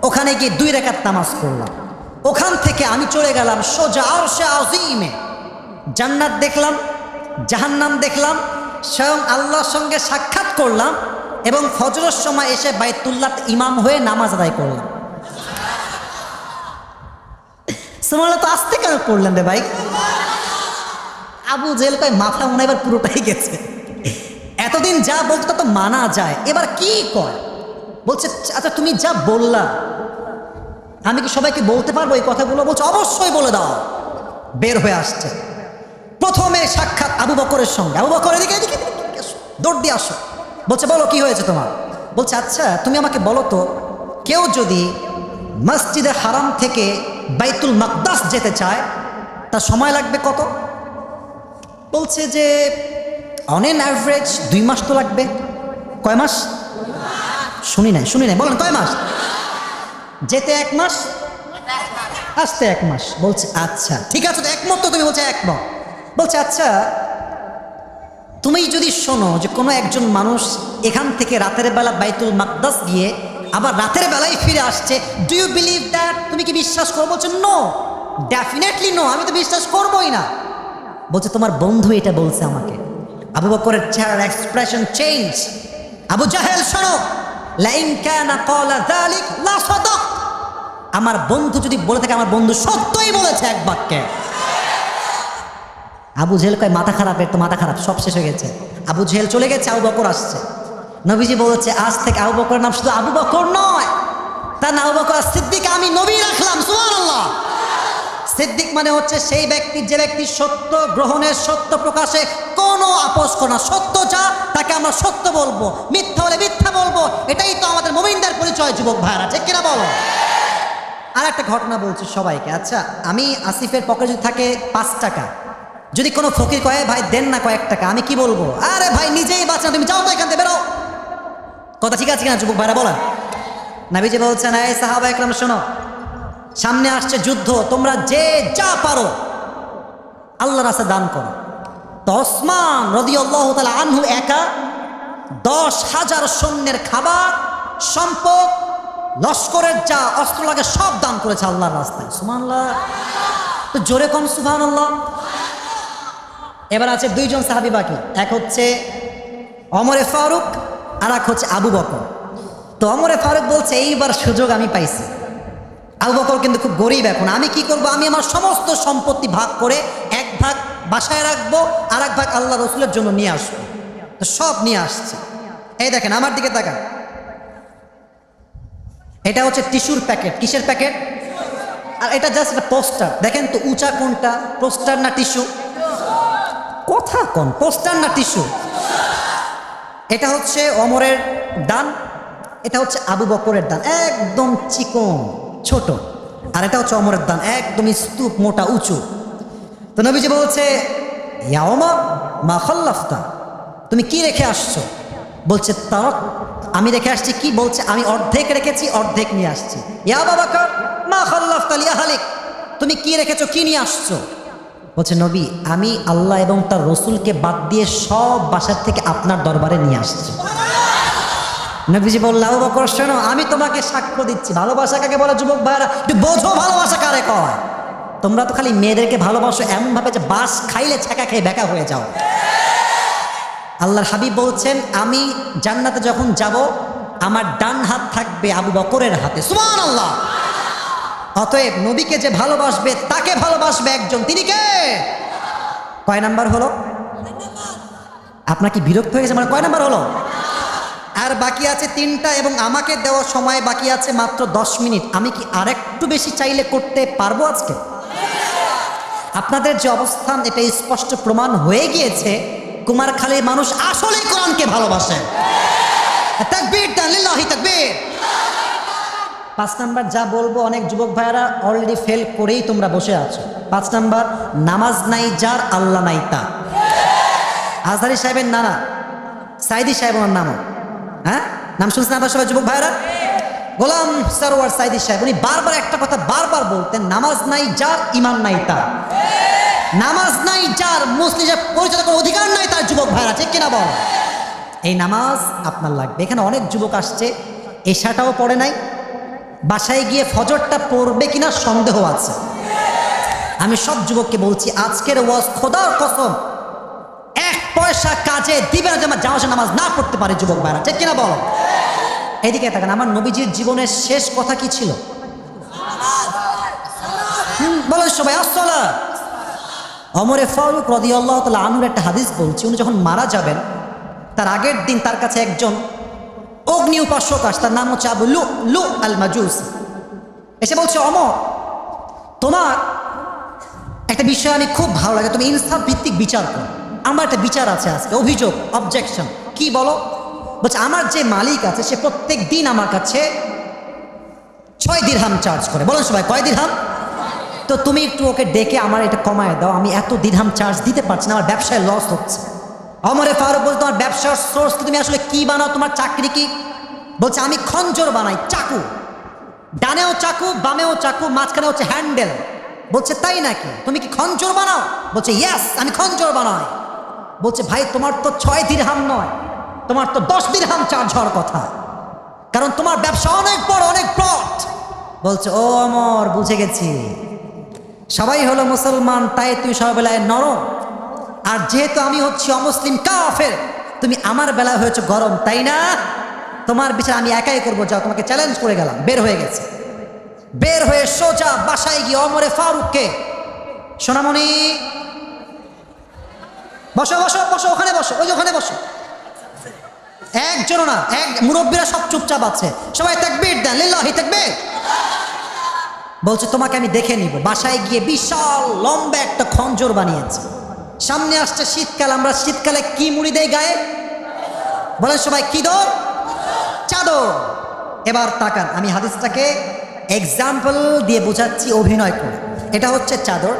ওখানে গিয়ে 2 রাকাত নামাজ পড়লাম। ওখান থেকে আমি চলে গেলাম সোজা আরশে আজিমে, জান্নাত দেখলাম, জাহান্নাম দেখলাম, স্বয়ং আল্লাহর সঙ্গে সাক্ষাৎ করলাম, এবং ফজরের সময় এসে বাইতুল্লাহ ইমাম হয়ে নামাজ আদায় করলাম। সুবহানাল্লাহ, তো আসতে কেন পড়লেন রে ভাই? আবু জেহেল কয় মাথা মনে এবার পুরোটাই গেছে, এতদিন যা বলতো তো মানা যায়, এবার কি কয়? বলছে আচ্ছা তুমি যা বললা আমি কি সবাইকে বলতে পারবো এই কথাগুলো? বলছে অবশ্যই বলে দাও। বের হয়ে আসছে। প্রথমে সাক্ষাৎ আবু বকরের সঙ্গে। আবু বকর এদিকে এদিকে এদিকে আসো, দৌড় দিয়ে আসো। বলছে বলো কি হয়েছে তোমার। বলছে আচ্ছা তুমি আমাকে বলো তো, কেউ যদি মসজিদে হারাম থেকে বাইতুল মাকদাস যেতে চায় তার সময় লাগবে কত? বলছে যে অন এন অ্যাভারেজ 2 মাস তো লাগবে। কয় মাস? শুনি নাই বলেন কয় মাস? যেতে 1 মাস, আসতে 1 মাস। বলছে আচ্ছা ঠিক আছে, তো একমত তো তুমি? বলছে একমত। বলছে আচ্ছা তুমি যদি শোনো যে কোনো একজন মানুষ এখান থেকে রাতের বেলা বাইতুল মাকদাস গিয়ে আবার রাতের বেলায় ফিরে আসছে, ডু ইউ বিলিভ দ্যাট? তুমি কি বিশ্বাস করো? বলছে নো, ডেফিনেটলি নো, আমি তো বিশ্বাস করবোই না। বলছে তোমার বন্ধু এটা বলছে আমাকে। আবু বকরের চেহারার এক্সপ্রেশন চেঞ্জ। আবু জাহেল শোনো, লাইন কানা ক্বালা যালিক লা সাদাক, আমার বন্ধু যদি বলে থাকে আমার বন্ধু সত্যই বলেছে এক বাক্যে। আবু জেহেল কয় মাথা খারাপ, এর তো মাথা খারাপ, সব শেষ হয়ে গেছে। আবু জেহেল চলে গেছে, আবু বকর আসছে। নবীজি বলেছে আজ থেকে আবু বকরের নাম শুধু আবু বকর নয়, তার নাম আবু বকর সিদ্দিক, আমি নবী রাখলাম। সুবহানাল্লাহ। সিদ্দিক মানে হচ্ছে সেই ব্যক্তি যে ব্যক্তি সত্য গ্রহণের, সত্য প্রকাশে কোনো আপোষ করে না। সত্য যা তাকে আমরা সত্য বলবো, মিথ্যা হলে মিথ্যা বলবো। এটাই তো আমাদের মুমিনদের পরিচয়, যুবক ভাইরা, ঠিক কিনা বলো? আর একটা ঘটনা বলছি সবাইকে। আচ্ছা আমি আসিফের পকেটে যদি থাকে 5 টাকা, যদি কোনো ফকির কয়ে ভাই দেন না কয়েক টাকা, আমি কি বলবো? আরে ভাই নিজেই বাঁচা, তুমি যাও তো এখান থেকে, বেরো। কথা ঠিক আছে কিনা যুবক ভাইরা বলেন? নবীজি বলছেন এই সাহাবা একরাম শোনো, সামনে আসছে যুদ্ধ, তোমরা যে যা পারো আল্লাহর রাস্তায় দান করো। তো ওসমান রাদিয়াল্লাহু তাআলা আনহু একা 10,000 সৈন্যের খাবার, সম্পদ, লস্করের যা অস্ত্র লাগে সব দান করেছে আল্লাহর রাস্তায়। সুবহানাল্লাহ। তো জোরে কোন সুবহানাল্লাহ। এবার আছে 2 জন সাহাবী বাকি, এক হচ্ছে ওমরে ফারুক আর এক হচ্ছে আবু বকর। তো ওমরে ফারুক বলছে এইবার সুযোগ আমি পাইছি। আবু বকর কিন্তু খুব গরিব এখন, আমি কি করব? আমি আমার সমস্ত সম্পত্তি ভাগ করে 1 ভাগ বাসায় রাখবো, আর 1 ভাগ আল্লাহ রসুলের জন্য নিয়ে আসবো। তো সব নিয়ে আসছে। এই দেখেন আমার দিকে তাকান, এটা হচ্ছে টিস্যুর প্যাকেট। কিসের প্যাকেট? আর এটা জাস্ট একটা পোস্টার। দেখেন তো উঁচা কোনটা, পোস্টার না টিস্যু? কথা কোন, পোস্টার না টিস্যু? এটা হচ্ছে ওমরের দান, এটা হচ্ছে আবু বকরের দান, একদম চিকন ছোট, আর এটা হচ্ছে ওমরের দান, একদম স্তূপ মোটা উঁচু। তো নবীজি বলছে ইয়া ওমর মা খাল্লাফতা, তুমি কি রেখে আসছো? বলছে তারাক, আমি রেখে আসছি কি? বলছে আমি অর্ধেক রেখেছি, অর্ধেক নিয়ে আসছি। ইয়া আবু বকর মা খাল্লাফতা লি আহলিক, তুমি কি রেখেছো, কি নিয়ে আসছো? বলছে নবী আমি আল্লাহ এবং তার রসুলকে বাদ দিয়ে সব বাসার থেকে আপনার দরবারে নিয়ে আসছি। নবীজি বলল আবু বকর শোনো, আমি তোমাকে সাক্ষ্য দিচ্ছি। ভালোবাসা কাকে বলে যুবক ভাইরা? একটু বোঝো ভালোবাসা কারে কয়। তোমরা তো খালি মেয়েদেরকে ভালোবাসো এমনভাবে যে বাস খাইলে ছ্যাঁকা খেয়ে বেকা হয়ে যাও। আল্লাহর হাবিব বলছেন আমি জান্নাতে যখন যাব আমার ডান হাত থাকবে আবু বকরের হাতে। সুবহানাল্লাহ। অতএব নবীকে যে ভালোবাসবে তাকে ভালোবাসবে একজন, তিনি কে? কয় নাম্বার হলো? আপনার কি বিরক্ত হয়ে গেছে? মানে কয় নাম্বার হলো? আর বাকি আছে 3টা, এবং আমাকে দেওয়া সময় বাকি আছে মাত্র 10 মিনিট। আমি কি আরেকটু বেশি চাইলে করতে পারবো আজকে? আপনাদের যে অবস্থান এটা স্পষ্ট প্রমাণ হয়ে গিয়েছে কুমারখালীর মানুষ আসলেই কোরআনকে ভালোবাসে। তাকবীর দেন, লিল্লাহি তাকবীর। 5 নাম্বার যা বলবো অনেক যুবক ভাইয়ারা অলরেডি ফেল করেই তোমরা বসে আছো। 5 নাম্বার, নামাজ নাই যার আল্লাহ নাই তা। আজহারি সাহেবের নানা সাইদি সাহেব ওনার নাম, হ্যাঁ নাম শুনছেন আপনার সবাই যুবক ভাইয়ারা? গোলাম সরওয়ার সাইদি সাহেব, উনি বারবার একটা কথা বারবার বলতেন, নামাজ নাই যার ইমান নাই তার। নামাজ নাই যার মুসলিমের পরিচয় করার অধিকার নাই তার। যুবক ভাইরা ঠিক কিনা বল? এই নামাজ আপনার লাগবে। এখানে অনেক যুবক আসছে এশাটাও পড়ে নাই, বাসায় গিয়ে ফজরটা পড়বে কিনা সন্দেহ আছে। আমি সব যুবককে বলছি আজকের ওয়াজ খোদার কসম 1 পয়সা কাজে দিবে না যে আমার জামাতে নামাজ না পড়তে পারে। যুবক ভাইরা ঠিক কিনা বল? এদিকে তাকান, আমার নবীজির জীবনের শেষ কথা কি ছিল? বলেন সবাই আসসালাত। ওমরে ফারুক রাদিয়াল্লাহু তাআলা আনহুর একটা হাদিস বলছি, উনি যখন মারা যাবেন তার আগের দিন তার কাছে একজন অগ্নি উপাসক আসে, তার নাম হচ্ছে আবু লু আল মাজুসি। এসে বলছে ওমর তোমার একটা বিষয় আমি খুব ভালো লাগে, তুমি ইনসাফ ভিত্তিক বিচার করো। আমার একটা বিচার আছে আজকে, অভিযোগ, অবজেকশন। কি বলো? বলছে আমার যে মালিক আছে সে প্রত্যেক দিন আমার কাছে 6 দিরহাম চার্জ করে। বলেন সবাই, কয় দিরহাম? তো তুমি একটু ওকে ডেকে আমার এটা কমায় দাও, আমি এত দিরহাম চার্জ দিতে পারছি না, আমার ব্যবসায় লস হচ্ছে। ওমরে ফারুক বলছে তোমার ব্যবসার সোর্স কি, তুমি আসলে কি বানাও, তোমার চাকরি কি? বলছে আমি খঞ্জর বানাই, চাকু, ডানেও চাকু বামেও চাকু, মাঝখানে হচ্ছে হ্যান্ডেল। বলছে তাই নাকি, তুমি কি খঞ্জর বানাও? বলছে ইয়েস, আমি খঞ্জর বানাই। বলছে ভাই তোমার তো 6 দিরহাম নয়, তোমার তো 10 দিরহাম চার্জ হওয়ার কথা, কারণ তোমার ব্যবসা অনেক বড়, অনেক ব্রড। বলছে ও অমর, বুঝে গেছি, সবাই হলো মুসলমান তাই তুই সব বেলায় নরম, আর যেহেতু আমি হচ্ছি অমুসলিম কাফের, তুমি আমার বেলায় হয়েছে গরম, তাই না? তোমার বিচার আমি একাই করবো, যাও, তোমাকে চ্যালেঞ্জ করে গেলাম। বের হয়ে গেছে, বের হয়ে সোজা বাসায় গিয়ে ওমরে ফারুককে, সোনামণি বসো বসো বসো, ওখানে বসো, ওই যে ওখানে বসো। একজনও না, এক মুরব্বীরা সব চুপচাপ আছে, সবাই তাকবীর দেন, লিল্লাহি তাকবীর। বলছে তোমাকে আমি দেখে নিব। বাসায় গিয়ে বিশাল লম্বা একটা খঞ্জর বানিয়েছে। সামনে আসছে শীতকাল, আমরা শীতকালে কি মুড়ি দেই গায়ে? বলেন সবাই, কি দর? চাদর। এবার তাকান, আমি হাদিসটাকে এক্সাম্পল দিয়ে বোঝাচ্ছি, অভিনয় করে। এটা হচ্ছে চাদর।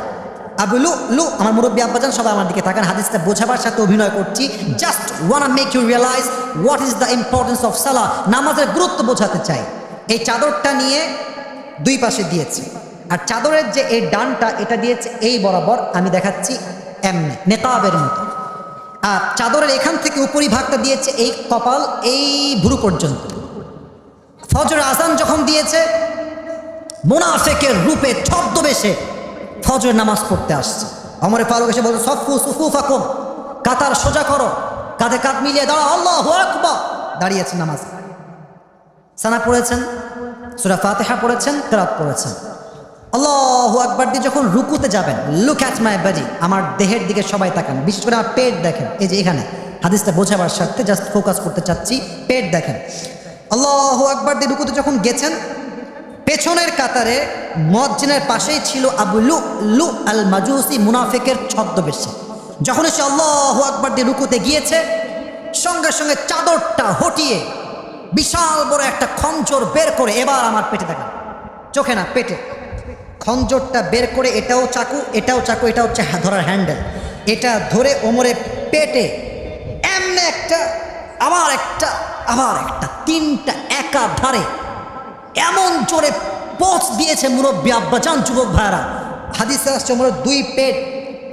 আবু লু, আমার মুরব্বী আব্বাজান সবাই আমার দিকে তাকান, হাদিসটা বোঝাবার সাথে অভিনয় করছি। Just want make you realize what is the importance of সালাহ, নামাজের গুরুত্ব বোঝাতে চাই। এই চাদরটা নিয়ে দুই পাশে দিয়েছে, আর চাদরের যে এই ডানটা এটা দিয়েছে এই বরাবর, আমি দেখাচ্ছি এমনি নেকাবের মতো। আর চাদরের এখান থেকে উপরিভাগটা দিয়েছে এই কপাল, এই ভুরু পর্যন্ত। ফজর আজান যখন দিয়েছে, মুনাফিকের রূপে ছদ্মবেশে ফজর নামাজ পড়তে আসছে। ওমরে ফারুক এসে বলছে সফু সুফুফাকুম, কাতার সোজা করো, কাঁধে কাঁধ মিলিয়ে দাঁড়াও, আল্লাহু আকবার। দাঁড়িয়েছেন নামাজ, সানা পড়েছেন, সূরা ফাতিহা পড়েছেন, কিরাত পড়েছেন। আল্লাহু আকবার দিয়ে যখন রুকুতে যাবেন, লুক অ্যাট মাই বডি, আমার দেহের দিকে সবাই তাকান, বিশেষ করে আমার পেট দেখেন। এই যে এখানে হাদিসটা বোঝাবার স্বার্থে জাস্ট ফোকাস করতে চাচ্ছি, পেট দেখেন। আল্লাহু আকবার দিয়ে রুকুতে যখন গেছেন, পেছনের কাতারে মুয়াজ্জিনের পাশেই ছিল আবু লু আল মাজুসি, মুনাফিকের ছদ্মবেশে। যখন এসে আল্লাহু আকবার দিয়ে রুকুতে গিয়েছে, সঙ্গে সঙ্গে চাদরটা হটিয়ে বিশাল বড় একটা খঞ্জর বের করে, এবার আমার পেটে দেখান, চোখে না পেটে, খঞ্জরটা বের করে, এটাও চাকু, এটাও চাকু, এটা হচ্ছে ধরার হ্যান্ডেল, এটা ধরে ওমরের পেটে এমনি একটা, আবার একটা, আবার একটা, 3টা একাধারে এমন জোরে পোঁচ দিয়েছে মুরব্বী আব্বাজান, যুবক ভাইরা। হাদিসে আসছে ওমরের 2 পেট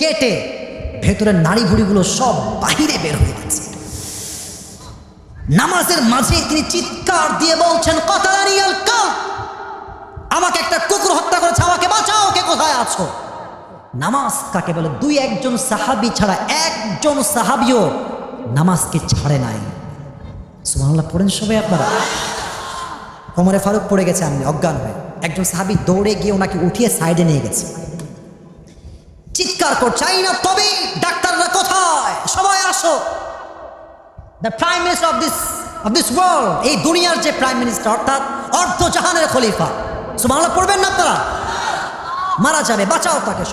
কেটে ভেতরের নাড়ি ভুড়িগুলো সব বাহিরে বের হয়ে গেছে। নামাজের মাঝে তিনি চিৎকার দিয়ে বলছেন কাতালানি আল কালব, আমাকে একটা কুকুর হত্যা করেছে, আমাকে বাঁচাও, কে কোথায় আছো? নামাজ কাকে বলে? 2-1 সাহাবী ছাড়া একজন সাহাবীও নামাজকে ছাড়ে নাই। সুবহানাল্লাহ পড়েন সবাই আপনারা। ওমরে ফারুক পড়ে গেছে আমি অজ্ঞান হয়ে, একজন সাহাবী দৌড়ে গিয়ে ওনাকে উঠিয়ে সাইডে নিয়ে গেছে, চিৎকার করছে আই না তবে ডাক্তাররা কোথায়, সবাই আসো। The prime minister of this world, এই দুনিয়ার যে প্রাইম মিনিস্টার, অর্থাৎ অর্ধজাহানের খলিফা, সুবহানাল্লাহ পড়বেন না আপনারা? মারা যাবে, বাঁচাও তাকে,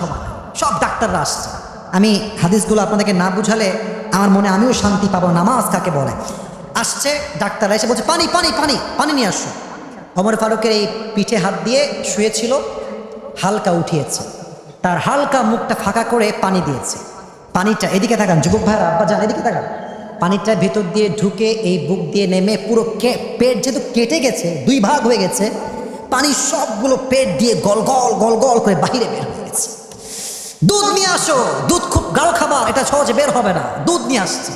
সব ডাক্তাররা আসছে। আমি হাদিসগুলো আপনাদেরকে না বুঝালে আমার মনে আমিও শান্তি পাবো। নামাজ কাকে বলে? আসছে ডাক্তাররা, এসে বলছে পানি পানি পানি পানি নিয়ে আসো। ওমর ফারুকের এই পিঠে হাত দিয়ে শুয়েছিল, হালকা উঠিয়েছে, তার হালকা মুখটা ফাঁকা করে পানি দিয়েছে। পানিটা, এদিকে তাকান যুবক ভাইরা, আব্বা যান এদিকে তাকান, পানিটা ভেতর দিয়ে ঢুকে এই বুক দিয়ে নেমে পুরো পেট যেহেতু কেটে গেছে, 2 ভাগ হয়ে গেছে, পানি সবগুলো পেট দিয়ে গল গল গল গল করে বাহিরে বের হয়ে গেছে। দুধ নিয়ে আসো, দুধ খুব গাঢ় খাবার, এটা সহজে বের হবে না, দুধ নিয়ে আসছে।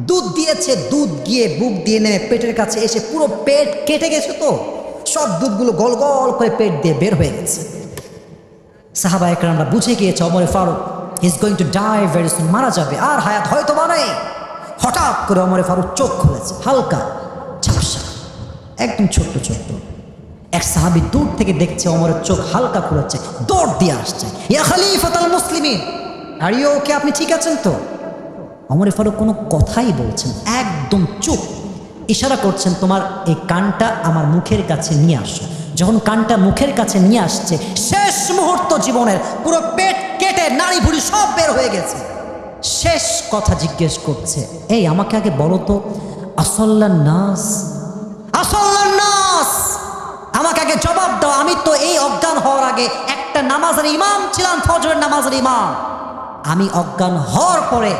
দুধ দিয়েছে, দুধ গিয়ে বুক দিয়ে নেমে পেটের কাছে এসে পুরো পেট কেটে গেছে, তো সব দুধগুলো গল গল করে পেট দিয়ে বের হয়ে গেছে। সাহাবা একরামরা বুঝে গিয়েছে Omar Farooq is going to die very soon, মারা যাবে, আর হায়াত হয়তো বা নেই। হঠাৎ করে ওমর ফারুক চোখ খুলেছে, হালকা ঝাপসা, একদম ছোট্ট ছোট্ট। এক সাহাবী দূর থেকে দেখছে ওমরের চোখ হালকা খুলেছে, দৌড় দিয়ে আসছে, ইয়া খলিফাতুল মুসলিমিন, আর ইউ ওকে, আপনি ঠিক আছেন তো? ওমর ফারুক কোনো কথাই বলছেন, একদম চুপ, ইশারা করছেন তোমার এই কানটা আমার মুখের কাছে নিয়ে আসো। যখন কানটা মুখের কাছে নিয়ে আসছে, শেষ মুহূর্ত জীবনের, পুরো পেট কেটে নাড়ি ভুড়ি সব বের হয়ে গেছে। শেষ কথা জিজ্ঞেস করছে, এই আমাকে আগে বলো তো, আসল্লান নাস, আসল্লান নাস, আমাকে আগে জবাব দাও। আমি তো এই অজ্ঞান হওয়ার আগে একটা নামাজের ইমাম ছিলাম, ফজরের নামাজের ইমাম। আমি অজ্ঞান হওয়ার পরে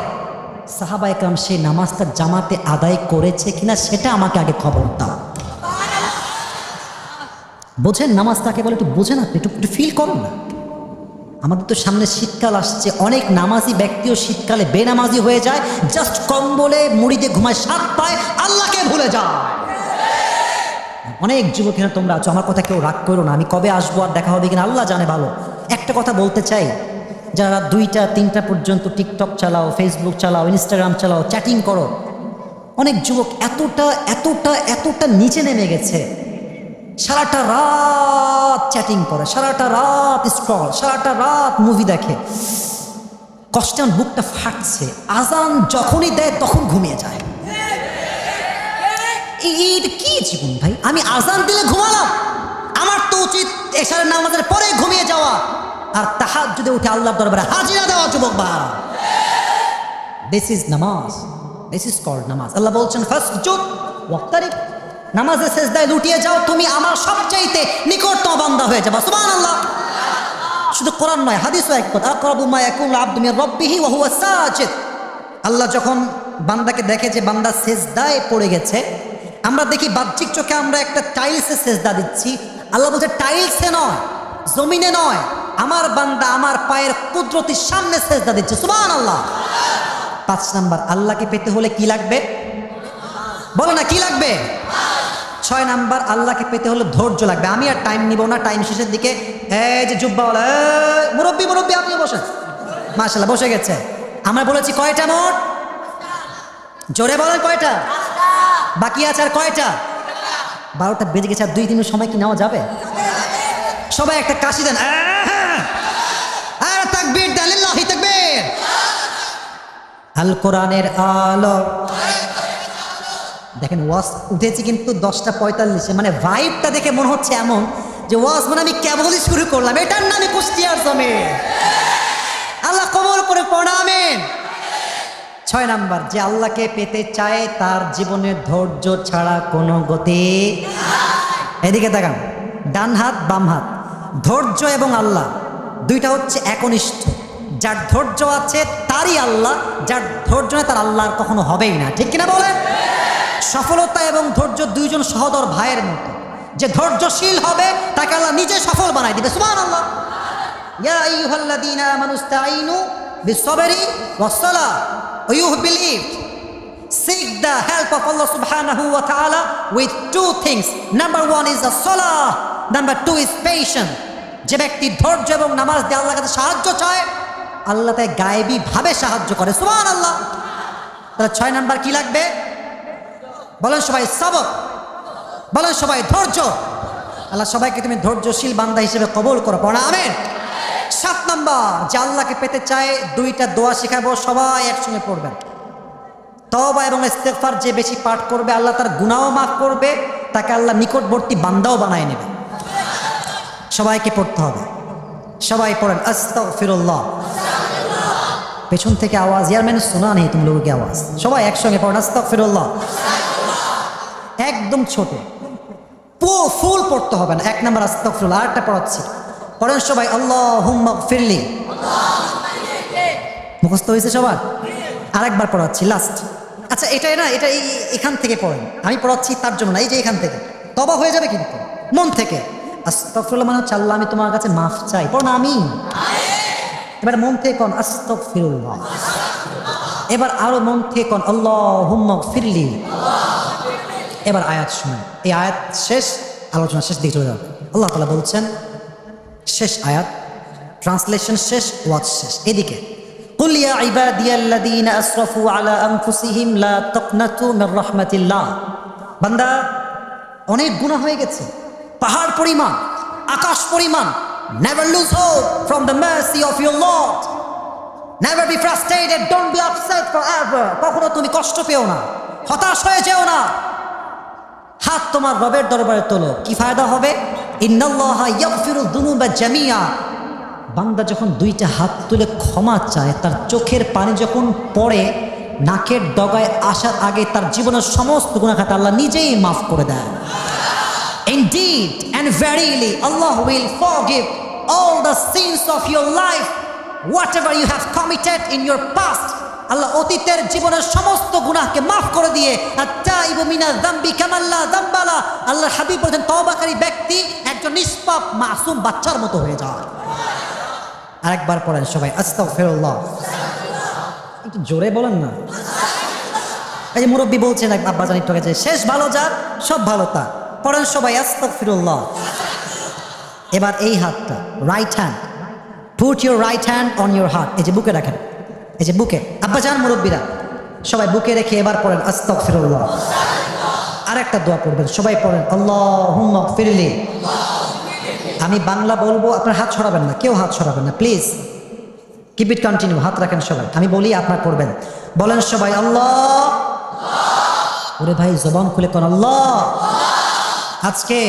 সাহাবা একরাম সেই নামাজটা জামাতে আদায় করেছে কিনা সেটা আমাকে আগে খবর দাও। বোঝেন নামাজটাকে বলে? একটু বোঝেন, আপনি একটু ফিল করুন না। আমাদের তো সামনে শীতকাল আসছে, অনেক নামাজি ব্যক্তিও শীতকালে বেনামাজি হয়ে যায়, জাস্ট কম্বলে মুড়িতে ঘুমায়, সাত পায়, আল্লাহকে ভুলে যায়। অনেক যুবক কিনা তোমরা আছো, আমার কথা কেউ রাগ করো না, আমি কবে আসবো আর দেখা হবে কিনা আল্লাহ জানে ভালো। একটা কথা বলতে চাই, যারা 2টা 3টা পর্যন্ত টিকটক চালাও, ফেসবুক চালাও, ইনস্টাগ্রাম চালাও, চ্যাটিং করো, অনেক যুবক এতটা এতটা এতটা নিচে নেমে গেছে, সারাটা রাত চ্যাটিং করে, সারাটা রাত স্ক্রল, সারাটা রাত মুভি দেখে। কষ্টে আমার বুকটা ফাটছে। আজান যখনই দেয় তখন ঘুমিয়ে যায়। এটা কি জীবন ভাই? আমি আজান দিলে ঘুমালাম, আমার তো উচিত এশারের নামাজের পরে ঘুমিয়ে যাওয়া আর তাহাজ্জুদে উঠে আল্লাহর দরবারে হাজিরা দেওয়া। যুবক ভাই, দিস ইজ নামাজ, দিস ইজ কল্ড নামাজ। আল্লাহ বলছেন ফাসজুদ ওয়াক্তারিব, নামাজে সেজদায় লুটিয়ে যাও, তুমি আমার সবচাইতে নিকটতম বান্দা হয়ে যাবে। সুবহানাল্লাহ। শুধু কোরআন নয়, হাদিসও এক কথা, আকরাবু মা ইয়াকুনু আবদু মির রাব্বিহি ওয়া হুয়া সাজিদ। আল্লাহ যখন বান্দাকে দেখে যে বান্দা সেজদায় পড়ে গেছে, আমরা দেখি বাহ্যিক চোখে আমরা একটা টাইলসে সেজদা দিচ্ছি। আল্লাহ বলছে টাইলসে নয়, জমিনে নয়, আমার বান্দা আমার পায়ের কুদরতির সামনে সেজদা দিচ্ছে। সুবহানাল্লাহ। 5 নাম্বার, আল্লাহকে পেতে হলে কি লাগবে? বলো না, কি লাগবে? 6 নাম্বার, আল্লাহকে পেতে হলে ধৈর্য লাগবে। আমি আর টাইম নিব না, টাইম শেষের দিকে এই যে জুব্বাওয়ালা, মুরব্বী মুরব্বী আপনি বসেন, মাশাআল্লাহ বসে গেছে। আমরা বলেছি কয়টা মোট? জোরে বলেন কয়টা? বাকি আছে আর কয়টা? 12টা বেজে গেছে, আর 2 দিনের সময় কি নেওয়া যাবে? সবাই একটা কাশি দেন, আর তাকবীর দেন, লিল্লাহি তাকবীর। আল কোরআনের আলো। দেখেন ওয়াজ উঠেছি কিন্তু 10:45, মানে ভাইবটা দেখে মনে হচ্ছে এমন যে ওয়াজ মানে আমি কেবলই শুরু করলাম। এটার নামে কুষ্টিয়ার জমিন। আল্লাহ কবুল করে পড়া আমিন। 6 নাম্বার, যে আল্লাহকে পেতে চায় তার জীবনে ধৈর্য ছাড়া কোনো গতি। এদিকে দেখান, ডান হাত বাম হাত, ধৈর্য এবং আল্লাহ দুইটা হচ্ছে একনিষ্ঠ। যার ধৈর্য আছে তারই আল্লাহ, যার ধৈর্য নেই তার আল্লাহ কখনো হবেই না। ঠিক কিনা বলেন? সফলতা এবং ধৈর্য দুইজন সহোদর ভাইয়ের মতো। যে ধৈর্যশীল হবে তাকে আল্লাহ নিজে সফল বানাই দিবে। সুবহানাল্লাহ। ইয়া আইয়ুহাল্লাযীনা আমানু ইসতাঈনু বিস-সাবরি ওয়াস-সালাহ ওয়া you believe, seek the help of Allah subhanahu wa ta'ala with 2 things. Number 1 is the salah, number 2 is patience. যে ব্যক্তি ধৈর্য এবং নামাজ দিয়ে আল্লাহর কাছে সাহায্য চায়, আল্লাহ তাকে গায়েবী ভাবে সাহায্য করে। সুবহানাল্লাহ। তাহলে 6 নাম্বার কি লাগবে? বলেন সবাই সবর, বলেন সবাই ধৈর্য। আল্লাহ সবাইকে তুমি ধৈর্যশীল বান্দা হিসেবে কবুল করো, পড়া আমিন। 7 নাম্বার, যে আল্লাহকে পেতে চায় 2টা দোয়া শেখাবো, সবাই একসঙ্গে পড়বেন। তওবা এবং ইস্তেগফার যে বেশি পাঠ করবে আল্লাহ তার গুনাহও মাফ করবে, তাকে আল্লাহ নিকটবর্তী বান্দাও বানায় নেবে। সবাইকে পড়তে হবে। সবাই পড়েন আস্তাগফিরুল্লাহ। পেছন থেকে আওয়াজ, ইয়ার मैंने सुना नहीं तुम लोगों की आवाज। সবাই একসঙ্গে পড়েন আস্তাগফিরুল্লাহ। একদম ছোট, ফুল পড়তে হবে না। 1 নাম্বার আস্তাগফিরুল্লাহ। আরেকটা পড়াচ্ছি, পড়েন সবাই আল্লাহুম্মা গফিরলি। মুখস্থ হয়েছে সবার? আরেকবার পড়াচ্ছি, লাস্ট। আচ্ছা এটাই না, এটা এখান থেকে পড়েন, আমি পড়াচ্ছি তার জন্য না, এই যে এখান থেকে তওবা হয়ে যাবে কিন্তু মন থেকে। আস্তাগফিরুল্লাহ মানে হচ্ছে আল্লাহ আমি তোমার কাছে মাফ চাই, পড়ুন আমিন। এবার মন থেকে কোন আস্তাগফিরুল্লাহ। এবার আরো মন থেকে কোন আল্লাহুম্মা গফিরলি। এবার আয়াত শুনুন, এই আয়াত শেষ, আলোচনা শেষ দিকে চলে যাবে। আল্লাহ তাআলা বলছেন, শেষ আয়াত, ট্রান্সলেশন শেষ, ওয়াজ শেষ। এদিকে কুল ইয়া ইবাদিয়াল্লাযীনা আসরাফু আলা আনফুসিহিম লা তাকনাতু মির রাহমাতিল্লাহ। বান্দা অনেক গুনাহ হয়ে গেছে, পাহাড় পরিমাণ, আকাশ পরিমাণ। Never lose hope from the mercy of your lord. Never be frustrated, don't be upset forever. কখনো তুমি কষ্ট পেও না, হতাশ হয়ে যেও না। হাত তোমার রবের দরবারে তোলো, কি ফায়দা হবে? ইন্নাল্লাহা ইয়াগফিরুয যুনুবা জামিআ। বান্দা যখন দুইটা হাত তুলে ক্ষমা চায়, তার চোখের পানি যখন পড়ে নাকের ডগায় আসার আগে তার জীবনের সমস্ত গুনাহ খাতা আল্লাহ নিজেই মাফ করে দেয়। Indeed and verily Allah will forgive all the sins of your life, whatever you have committed in your past. আল্লাহ অতীতের জীবনের সমস্ত গুনাহকে মাফ করে দিয়ে আত-তাইবু মিনাজ যামবি কামান লা যামবালা, আল্লাহর হাবিব বলেন তওবাকারী ব্যক্তি একজন নিষ্পাপ মাসুম বাচ্চার মতো হয়ে যায়। আরেকবার পড়েন সবাই আস্তাগফিরুল্লাহ। একটু জোরে বলেন না। এই যে মুরব্বী বলছেন আব্বা জানি তোকে যে শেষ ভালো যার সব ভালো তার, পড়েন সবাই আস্তাগফিরুল্লাহ। এবার এই হাতটা right hand, put your right hand on your heart, এই যে বুকে রাখেন, এই যে বুকে আব্বা জান মুরব্বীরা সবাই বুকে রেখে এবার পড়েন আস্তাগফিরুল্লাহ। আরেকটা দোয়া পড়বেন সবাই, পড়েন আল্লাহুম্মা গফিরলি। আমি বাংলা বলবো, আপনার হাত ছড়াবেন না, কেউ হাত ছড়াবেন না প্লিজ, কিপ ইট কন্টিনিউ, হাত রাখেন সবাই, আমি বলি আপনার করবেন। বলেন সবাই আল্লাহ। ওরে ভাই জবান খুলে কোন আল্লাহ। আজকে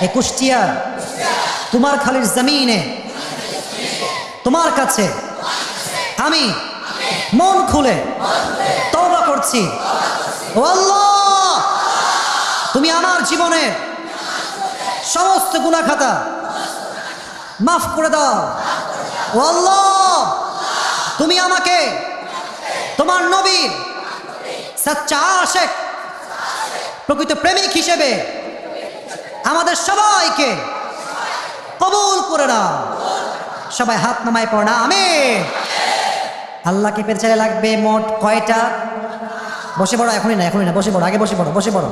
এই কুষ্টিয়া তোমার খালির জমিনে তোমার কাছে আমি মন খুলে তওবা করছি। ও আল্লাহ, তুমি আমার জীবনের সমস্ত গুনাহ খাতা মাফ করে দাও। ও আল্লাহ, তুমি আমাকে তোমার নবীর সচ্চা আশিক প্রকৃত প্রেমিক হিসেবে আমাদের সবাইকে কবুল করে নাও। সবাই হাত নামায় পড়া আমিন। আল্লাহকে পেতে চাইলে লাগবে মোট কয়টা? বসে পড়ো, এখনই না, এখনই না, বসে পড়ো, আগে বসে পড়ো, বসে পড়ো।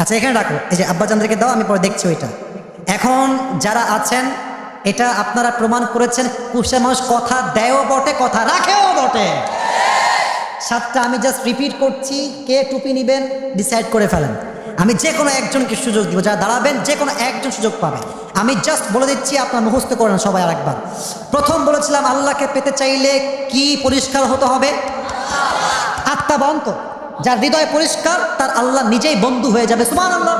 আচ্ছা এখানে রাখো, এই যে আব্বাজানদেরকে দাও, আমি পরে দেখছি ওইটা। এখন যারা আছেন এটা আপনারা প্রমাণ করেছেন, কুষ্টিয়ার মানুষ কথা দেয়ও বটে, কথা রাখেও বটে। সাতটা আমি জাস্ট রিপিট করছি, কে টুপি নিবেন ডিসাইড করে ফেলেন। আমি যে কোনো একজনকে সুযোগ দিব, যারা দাঁড়াবেন যে কোনো একজন সুযোগ পাবে। আমি জাস্ট বলে দিচ্ছি, আপনার মুখস্থ করেন সবাই আরেকবার। প্রথম বলেছিলাম আল্লাহকে পেতে চাইলে কি পরিষ্কার হতে হবে? আত্মা বা অন্তর। যার হৃদয় পরিষ্কার তার আল্লাহ নিজেই বন্ধু হয়ে যাবে, সুবহানাল্লাহ।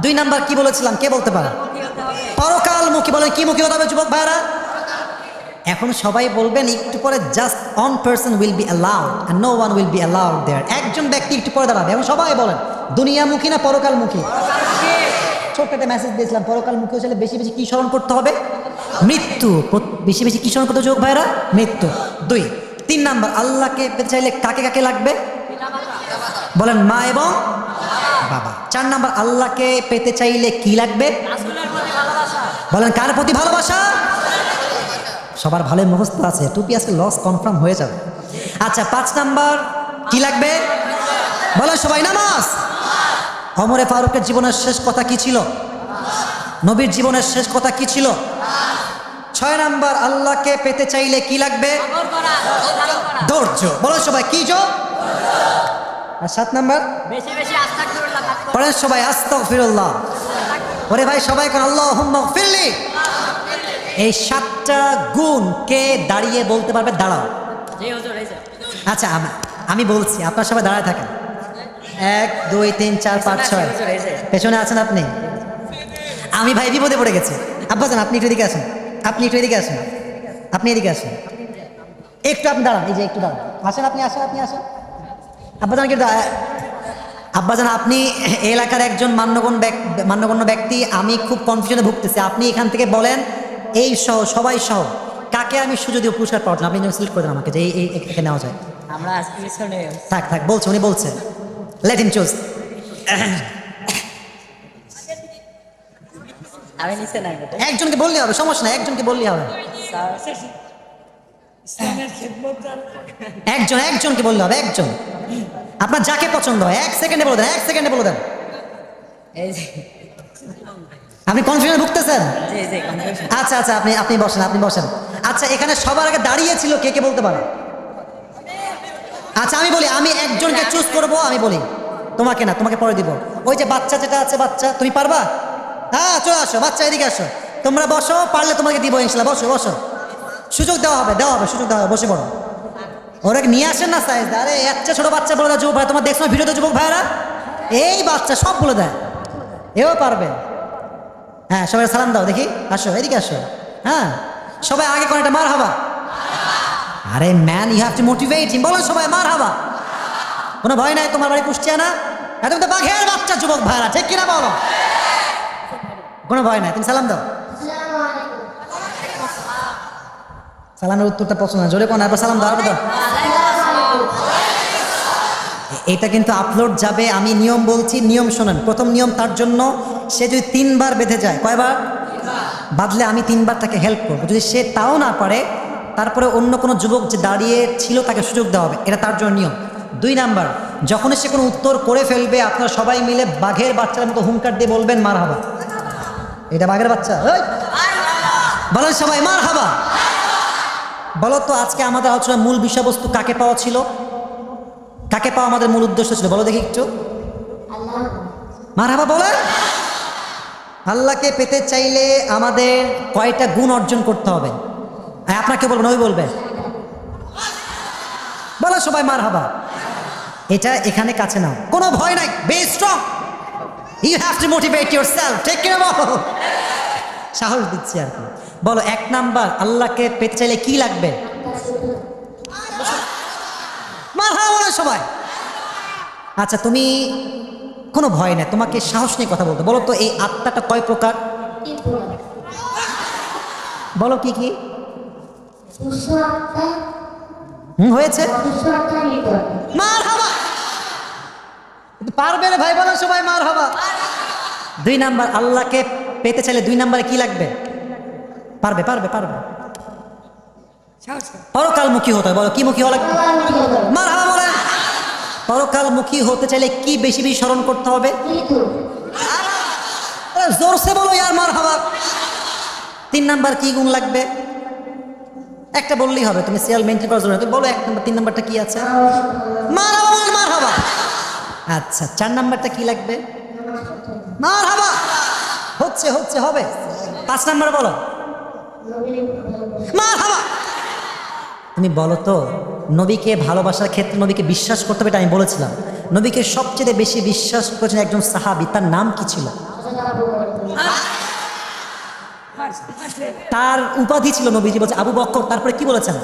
2 নাম্বার কি বলেছিলাম, কে বলতে পারে? পরকালমুখী। বলেন কি মুখী হতে হবে যুবক ভাইরা? এখন সবাই বলবেন একটু পরে just one person will be allowed and no one will be allowed there. একজন ব্যক্তি একটু পরে দাঁড়াবে। এখন সবাই বলেন দুনিয়ামুখী না পরকালমুখী? ছোট্ট একটা মেসেজ দিয়েছিলাম, পরকালমুখী হলে বেশি বেশি কি স্মরণ করতে হবে? মৃত্যু। বেশি বেশি কি স্মরণ করতে হবে যুবক ভাইরা? মৃত্যু। 2। 3 নাম্বার আল্লাহকে পেতে চাইলে কাকে কাকে লাগবে? বলেন মা এবং বাবা। 4 নাম্বার আল্লাহকে পেতে চাইলে কি লাগবে? বলেন কার প্রতি ভালোবাসা? সবার ভালোই মুখস্থ আছে, টুপি আজকে লস কনফার্ম হয়ে যাবে। আচ্ছা 5 নাম্বার কি লাগবে? বলেন সবাই নামাজ। ওমরে ফারুকের জীবনের শেষ কথা কি ছিল? নবীর জীবনের শেষ কথা কি ছিল? 6 নাম্বার আল্লাহকে পেতে চাইলে কি লাগবে? ধৈর্য। বলেন সবাই কি জো? আর 7 নাম্বার বেশি বেশি আস্তাগফিরুল্লাহ। বলেন সবাই আস্তাগফিরুল্লাহ। ওরে ভাই সবাই কোন আল্লাহুম্মা গফিরলি। এই 7টা গুণ কে দাঁড়িয়ে বলতে পারবে? দাঁড়াও। জি হুজুর, এই যে আচ্ছা আমি বলছি, আপনার সবাই দাঁড়ায় থাকেন। 1 2 3 4 5 6। পেছনে আছেন আপনি? আমি ভাই বিপদে পড়ে গেছি। আব্বাজান আপনি একটু এদিকে আসেন, আপনি একটু এদিকে আসেন, আপনি এদিকে আসেন, একটু আপনি দাঁড়ান, এই যে একটু দাঁড়ান, আসেন আপনি, আসেন আপনি আসেন। আব্বাজান কিন্তু আব্বাজান আপনি এই এলাকার একজন মান্যগণ্য ব্যক্তি, আমি খুব কনফিউশনে ভুগতেছি। আপনি এখান থেকে বলেন এই সহ সবাই সহ কাকে আমি সুযোগীয় পুরস্কার পাওয়ার জন্য আপনি সিলেক্ট করে দেন আমাকে, যে এই এখানে নেওয়া যায়। আমরা আজকে পিছনে থাক বলছে, উনি বলছে, লেট হিম চুজ। আমি নিচে নাই। একজনকে বললেই হবে, সমস্যা নাই, একজনকে বললেই হবে। একজনকে বললে হবে, একজন। আপনার যাকে পছন্দ হয় 1 সেকেন্ডে বলে দেন, 1 সেকেন্ডে বলে দেন। এই যে আপনি কনফিউশনে ভুগতেছেন? জি জি কনফিউশন। আচ্ছা আপনি বসেন, আপনি বসেন। আচ্ছা এখানে সবার আগে দাঁড়িয়ে ছিল কে বলতে পারে? আচ্ছা আমি বলি, আমি একজনকে চুজ করব, আমি বলি তোমাকে না, তোমাকে পরে দিব। ওই যে বাচ্চা যেটা আছে, বাচ্চা তুমি পারবা? হ্যাঁ চলে আসো, বাচ্চা এদিকে আসো, তোমরা বসো, পারলে তোমাকে দিব ইনশাল্লাহ। বসো, সুযোগ দেওয়া হবে, সুযোগ দেওয়া হবে, বসে পড়ো। ওরা নিয়ে আসেন না সাইজ। আরে একটা ছোট বাচ্চা বলে দেয় যুবক ভাই, তোমার দেখছো ভিডিওতে যুবক ভাইরা? এই বাচ্চা সব বলে দেয়, এও পারবে। হ্যাঁ, সবাই সালাম দাও দেখি, আসো এদিকে আসো। হ্যাঁ, সবাই আগে কোন একটা মার হাবা। আরে man, you have to motivate him. বলো সবাই মার হাবা। কোনো ভয় নাই, তোমার বাড়ি কুষ্টিয়া না? তুমি তো বাঘের বাচ্চা যুবক ভাইরা, ঠিক কিনা বলো? কোনো ভয় নাই, তুমি সালাম দাও। সালামের উত্তরটা পছন্দ না, জোরে কোন একবার সালাম দাও, দাও। এটা কিন্তু আপলোড যাবে, আমি নিয়ম বলছি, নিয়ম শোনেন। প্রথম নিয়ম তার জন্য, সে যদি 3 বার বেঁধে যায়, কয়বার বাঁধলে আমি 3 বার তাকে হেল্প করবো। যদি সে তাও না পারে, তারপরে অন্য কোনো যুবক যে দাঁড়িয়ে ছিল তাকে সুযোগ দেওয়া হবে, এটা তার জন্য নিয়ম। 2 নাম্বার, যখনই সে কোনো উত্তর করে ফেলবে, আপনারা সবাই মিলে বাঘের বাচ্চার মতো হুঙ্কার দিয়ে বলবেন মার হাবা। এটা বাঘের বাচ্চা, বলেন সবাই মার হাবা। বলো তো আজকে আমাদের আলোচনার মূল বিষয়বস্তু কাকে পাওয়া ছিল? কাকে পাওয়া আমাদের মূল উদ্দেশ্য ছিল? বলো দেখি একটু। মারহাবা বলেন। আল্লাহকে পেতে চাইলে আমাদের কয়টা গুণ অর্জন করতে হবে? আপনাকে বলবেন, ওই বলবে, বলো সবাই মারহাবা। এটা এখানে কাছে নাও, কোনো ভয় নাই, be strong, you have to motivate yourself, ঠিক কিনা বলো? সাহস দিচ্ছি আর কি। বলো 1 নাম্বার, আল্লাহকে পেতে চাইলে কি লাগবে? মারহাবা বলো সবাই। আচ্ছা, তুমি কোনো ভয় নাই, তোমাকে সাহস নিয়ে কথা বলতে। বলো তো এই আত্মাটা কয় প্রকার? বলো কি কি? হয়েছে, মারহাবা। পারবে রে ভাই, বলো সবাই মারহাবা। 2 নাম্বার, আল্লাহকে পেতে চাইলে 2 নাম্বারে কি লাগবে? পারবে পারবে পারবে, পরকালমুখী হতে হয়। বলো কি মুখী হওয়া লাগবে? মারহাবা বলেন। পরকালমুখী হতে চাইলে কি বেশি বেশি স্মরণ করতে হবে? জোরসে বলো ইয়ার মারহাবা। 3 নাম্বার কি গুণ লাগবে? একটা বললেই হবে, তুমি সিরিয়াল মেইনটেইন করার জন্য। তুমি বলো 1 নাম্বার, 3 নাম্বারটা কি আছে? মারহাবা মারহাবা। আচ্ছা, 4 নাম্বারটা কি লাগবে? মারহাবা। হচ্ছে হচ্ছে হবে। 5 নাম্বার বলো, মারহাবা। তুমি বলো তো, নবীকে ভালোবাসার ক্ষেত্রে নবীকে বিশ্বাস করতে হবে, এটা আমি বলেছিলাম। নবীকে সবচেয়ে বেশি বিশ্বাস করেছেন একজন সাহাবী, তার নাম কি ছিল? তার উপাধি ছিল, নবীজি বলছে আবু বকর। তারপরে কি বলেছেন?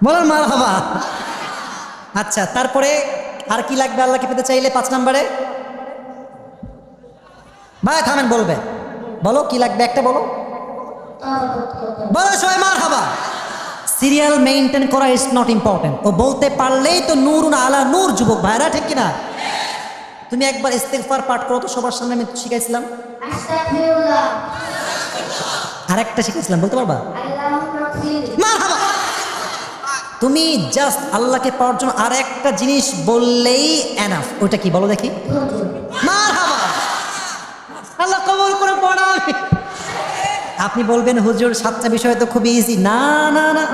বলেন মারহাবা। আচ্ছা, তারপরে আর কি লাগবে আল্লাহকে পেতে চাইলে 5 নাম্বারে? ভাই থামেন, বলবে, বলো কি লাগবে, একটা বলো, বলো সবাই মারহাবা। সিরিয়াল মেইনটেইন করা ইজ নট ইম্পর্টেন্ট, ও বলতে পারলেই তো নূরুন আলা নূর, যুবক ভাইরা, ঠিক কিনা? তুমি একবার ইস্তেগফার পাঠ করো তো সবার সামনে, আমি শিখাইছিলাম। আরেকটা শিখেছিলাম, বলতে পারবা? মারহাবা। তুমি জাস্ট আল্লাহকে পাওয়ার জন্য আর একটা জিনিস বললেই এনাফ। ওইটা কি বলো দেখি? মারহাবা। আল্লাহ কবুল করে পড়াও। আপনি বলবেন হুজুর 7টা বিষয় তো খুব ইজি। না না না,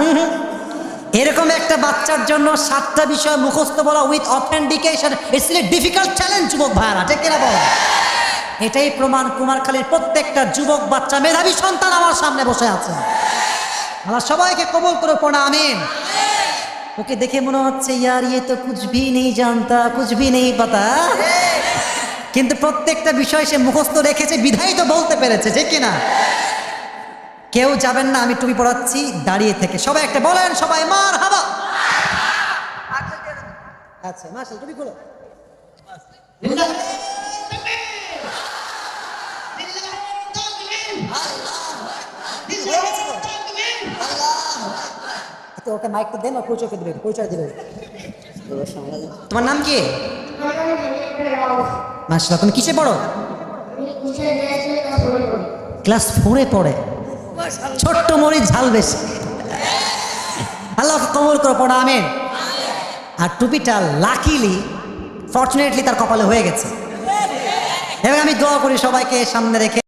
এরকম একটা বাচ্চার জন্য 7টা বিষয় মুখস্থ বলা with authentication, it's a difficult challenge, যুবক ভাইরা, ঠিক কিনা বলো? এটাই প্রমাণ, কুমারখালীর প্রত্যেকটা যুবক বাচ্চা, মেধাবী সন্তান আমার সামনে বসে আছে। আল্লাহ সবাইকে কবুল করে পড়া, আমিন। ওকে দেখে মনে হচ্ছে ইয়ার ইয়ে তো কুছ ভি নেই জানতা, কুছ ভি নেই পাতা, কিন্তু প্রত্যেকটা বিষয় সে মুখস্থ রেখেছে, বিধায় তো বলতে পেরেছে, ঠিক কিনা? কেউ যাবেন না, আমি টুপি পড়াচ্ছি দাঁড়িয়ে থেকে। সবাই একটা বলেন, সবাই মারহাবা। আচ্ছা, মাশাআল্লাহ, টুপি খুলো। ওকে মাইকটা দেন, পরিচয় দিবে, পরিচয় দিবে। তোমার নাম কি? মাশাআল্লাহ, তুমি কিসে পড়ো? ক্লাস 4-এ পড়ে। ছোট্ট মরিচ ঝাল বেশি। আল্লাহ কবুল করে পড়া, আমিন। আর টুপিটা লাকিলি, ফর্চুনেটলি তার কপালে হয়ে গেছে। এবং আমি দোয়া করি সবাইকে সামনে রেখে